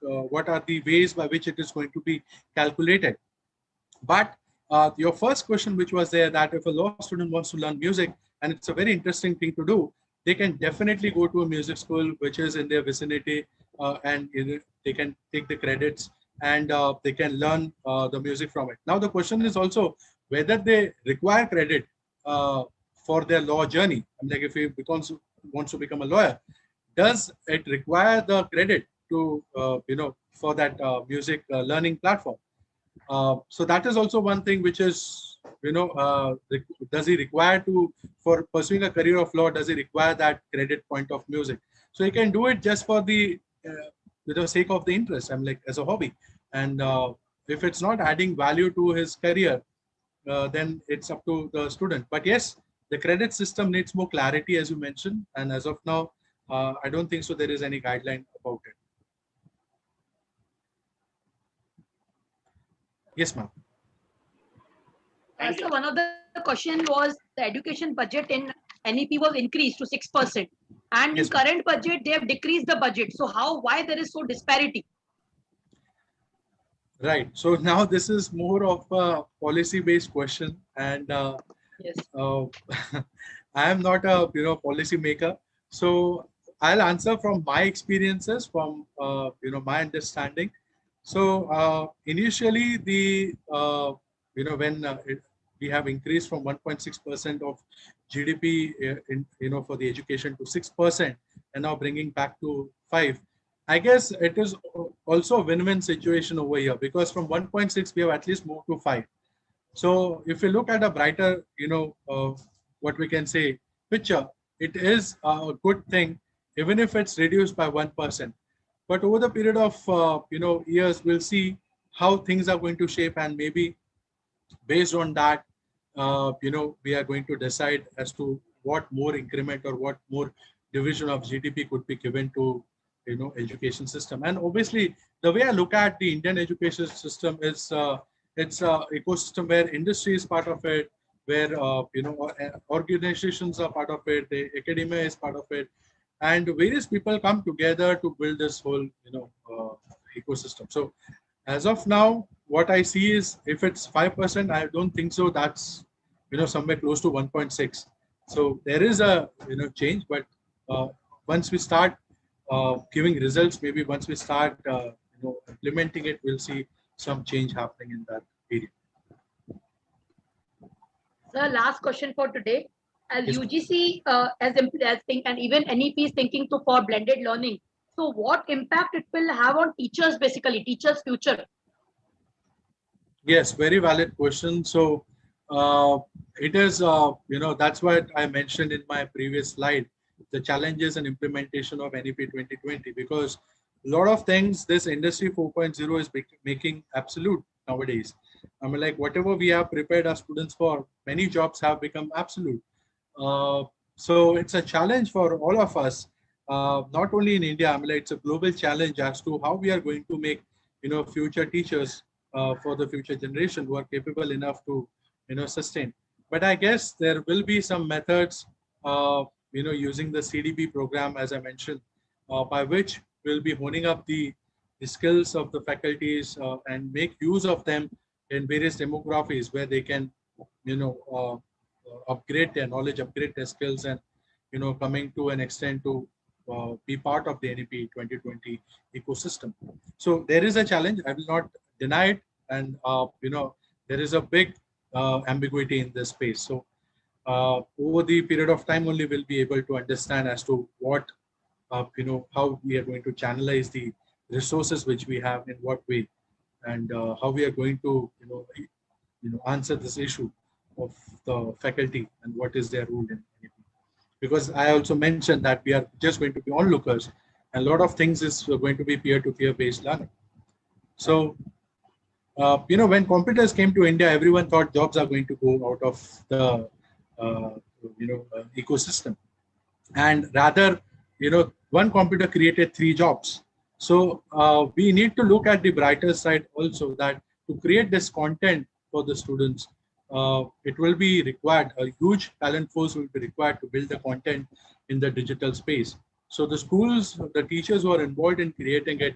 D: what are the ways by which it is going to be calculated. But your first question, which was there, that if a law student wants to learn music, and it's a very interesting thing to do, they can definitely go to a music school which is in their vicinity, and they can take the credits, and they can learn the music from it. Now the question is also whether they require credit for their law journey. Like if he wants to become a lawyer, does it require the credit to for that music learning platform? So that is also one thing which is does he require to, for pursuing a career of law, does he require that credit point of music? So he can do it just for the sake of the interest, like as a hobby. And if it's not adding value to his career, then it's up to the student. But yes, the credit system needs more clarity, as you mentioned. And as of now, I don't think so there is any guideline about it. Yes, ma'am.
A: So one of the question was the education budget in NEP was increased to 6%. And
D: Yes,
A: in current budget, they have decreased the budget. So why there is so disparity?
D: Right. So now this is more of a policy-based question, and
A: Yes.
D: I am not a policy maker. So I'll answer from my experiences, from my understanding. So initially, the when we have increased from 1.6% of GDP for the education to 6%, and now bringing back to 5. I guess it is also a win-win situation over here, because from 1.6 we have at least moved to 5. So if you look at a brighter, what we can say picture, it is a good thing, even if it's reduced by 1%. But over the period of years, we'll see how things are going to shape, and maybe based on that, we are going to decide as to what more increment or what more division of GDP could be given to education system. And obviously, the way I look at the Indian education system is it's a ecosystem where industry is part of it, where organizations are part of it, the academia is part of it, and various people come together to build this whole ecosystem. So as of now, what I see is, if it's 5%, I don't think so that's somewhere close to 1.6. So there is a change, but once we start giving results, maybe once we start implementing it, we'll see some change happening in that area.
A: The last question for today. As
D: Yes,
A: UGC and even NEP is thinking for blended learning. So what impact it will have on teachers, basically teachers' future?
D: yes, very valid question. So it is, that's what I mentioned in my previous slide, the challenges and implementation of NEP 2020, because a lot of things this industry 4.0 is making absolute nowadays. I mean, like whatever we have prepared our students for, many jobs have become absolute. So it's a challenge for all of us, not only in India. I mean, like, it's a global challenge as to how we are going to make future teachers for the future generation who are capable enough to sustain. But I guess there will be some methods, using the CDB program, as I mentioned, by which we'll be honing up the skills of the faculties and make use of them in various demographies where they can upgrade their knowledge, upgrade their skills, and coming to an extent to be part of the NEP 2020 ecosystem. So there is a challenge, I will not deny it, and there is a big ambiguity in this space. So over the period of time only we'll be able to understand as to what how we are going to channelize the resources which we have, in what way, and how we are going to answer this issue of the faculty and what is their role in NEP. Because I also mentioned that we are just going to be onlookers, and a lot of things is going to be peer-to-peer based learning. So when computers came to India, everyone thought jobs are going to go out of the ecosystem, and rather one computer created 3 jobs. So we need to look at the brighter side also, that to create this content for the students, it will be required, a huge talent force will be required to build the content in the digital space. So the schools, the teachers who are involved in creating it,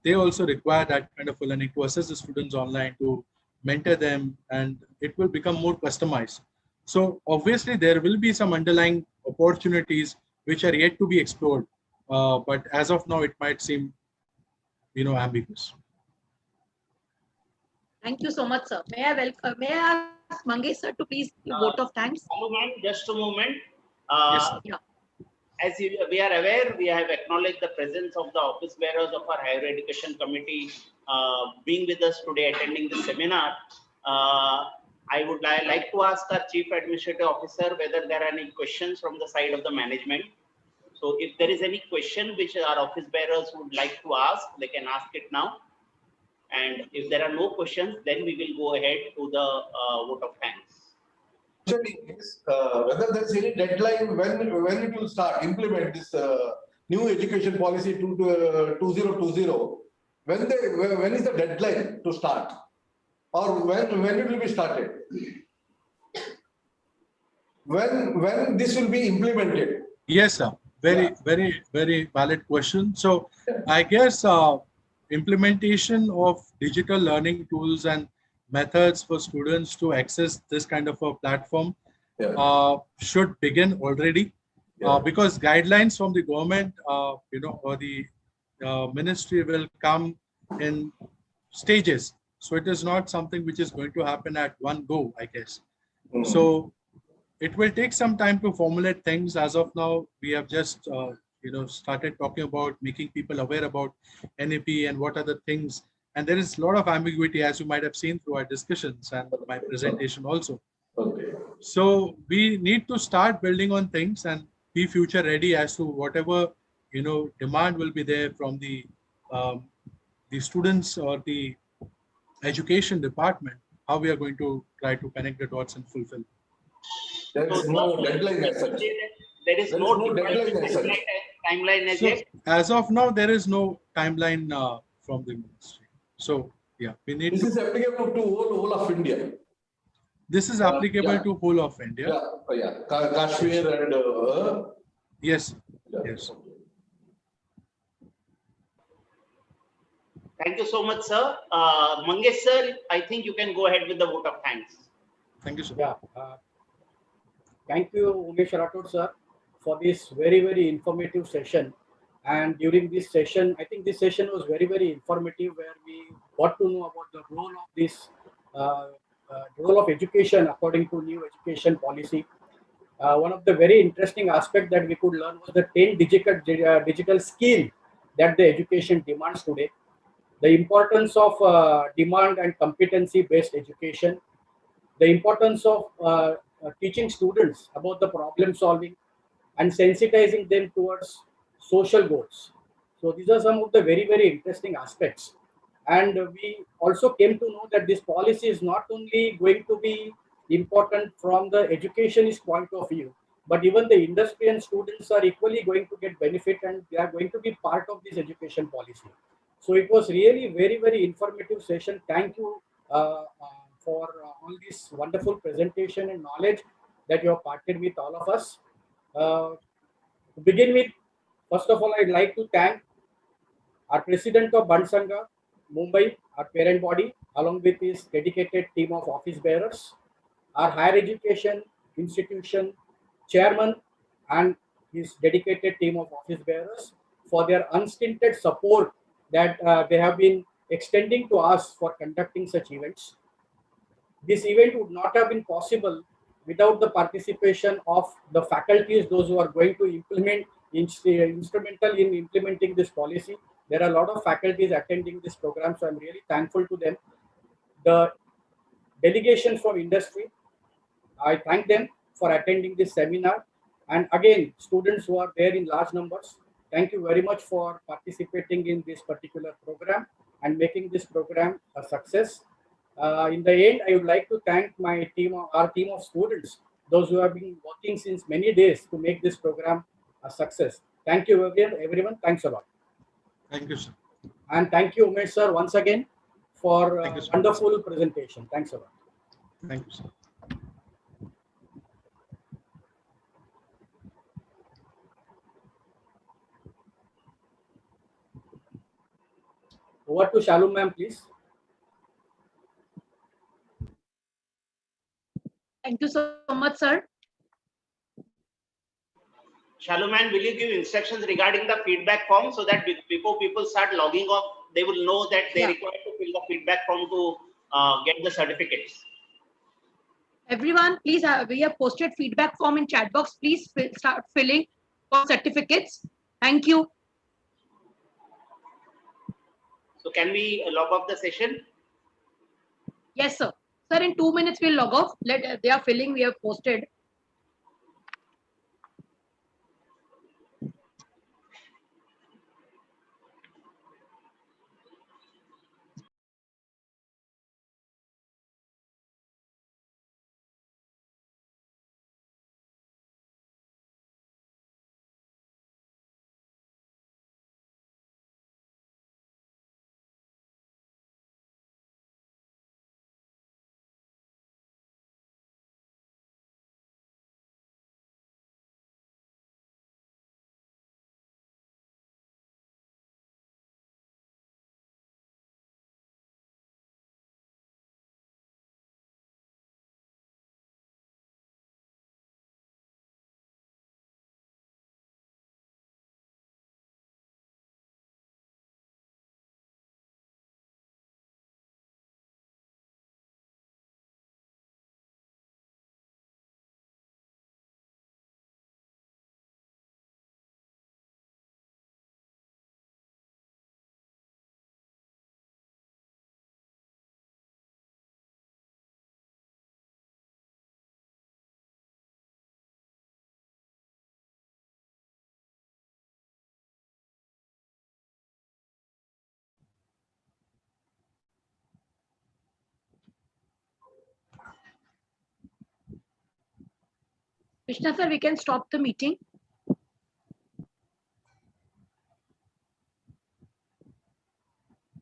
D: they also require that kind of learning, to assess the students online, to mentor them, and it will become more customized. So obviously there will be some underlying opportunities which are yet to be explored, but as of now it might seem ambiguous.
A: Thank you so much, sir. May I ask Mangesh sir to please give vote of thanks?
B: Just a moment.
D: Yes,
A: Yeah.
B: As we are aware, we have acknowledged the presence of the office bearers of our higher education committee being with us today, attending the seminar. I would like to ask our Chief Administrative Officer whether there are any questions from the side of the management. So if there is any question which our office bearers would like to ask, they can ask it now. And if there are no questions, then we will go ahead to the vote of thanks.
E: Is whether there is any deadline when it will start implement this new education policy 2020. When is the deadline to start, or when it will be started? When this will be implemented?
D: Yes, sir. Very valid question. So I guess implementation of digital learning tools and methods for students to access this kind of a platform should begin already, because guidelines from the government, or the ministry will come in stages. So it is not something which is going to happen at one go, I guess. So it will take some time to formulate things. As of now, we have just started talking about making people aware about NEP and what are the things. And there is a lot of ambiguity, as you might have seen through our discussions and my presentation also.
E: Okay.
D: So we need to start building on things and be future ready as to whatever demand will be there from the students or the education department. How we are going to try to connect the dots and fulfill.
E: There is no deadline as such.
B: There is no
E: deadline as such.
B: Timeline as
D: So,
B: yet.
D: as of now, there is no timeline from the ministry. So, yeah, we need.
E: This is applicable to whole of India.
D: This is applicable to whole of India.
E: Kashmir and.
D: Yes. Yes.
B: Thank you so much, sir. Mangesh sir, I think you can go ahead with the vote of thanks.
D: Thank you, sir.
F: Yeah. Thank you, Umesh Rathod, sir, for this very informative session. And during this session, I think this session was very informative, where we got to know about the role of this role of education according to new education policy. One of the very interesting aspects that we could learn was the 10 digital skill that the education demands today. The importance of demand and competency-based education, the importance of teaching students about the problem solving and sensitizing them towards social goals. So these are some of the very interesting aspects. And we also came to know that this policy is not only going to be important from the educationist point of view, but even the industry and students are equally going to get benefit, and they are going to be part of this education policy. So it was really very informative session. Thank you for all this wonderful presentation and knowledge that you have partnered with all of us. To begin with, first of all, I'd like to thank our President of Band Sangha, Mumbai, our parent body, along with his dedicated team of office bearers, our higher education institution chairman and his dedicated team of office bearers for their unstinted support that they have been extending to us for conducting such events. This event would not have been possible without the participation of the faculties, those who are going to implement, instrumental in implementing this policy. There are a lot of faculties attending this program, so I'm really thankful to them. The delegations from industry, I thank them for attending this seminar. And again, students who are there in large numbers, thank you very much for participating in this particular program and making this program a success. In the end, I would like to thank my team, our team of students, those who have been working since many days to make this program a success. Thank you again, everyone. Thanks a lot.
D: Thank you, sir.
F: And thank you, Umesh sir, once again for a wonderful presentation. Thanks a lot.
D: Thank you, sir.
F: Over to Shalom ma'am, please.
A: Thank you so much, sir.
B: Shaluman, will you give instructions regarding the feedback form so that before people start logging off, they will know that they require to fill the feedback form to get the certificates?
A: Everyone, please, we have posted feedback form in chat box. Please start filling for certificates. Thank you.
B: So can we log off the session?
A: Yes, sir. Sir, in 2 minutes, we'll log off. They are filling, we have posted. Krishna sir, we can stop the meeting.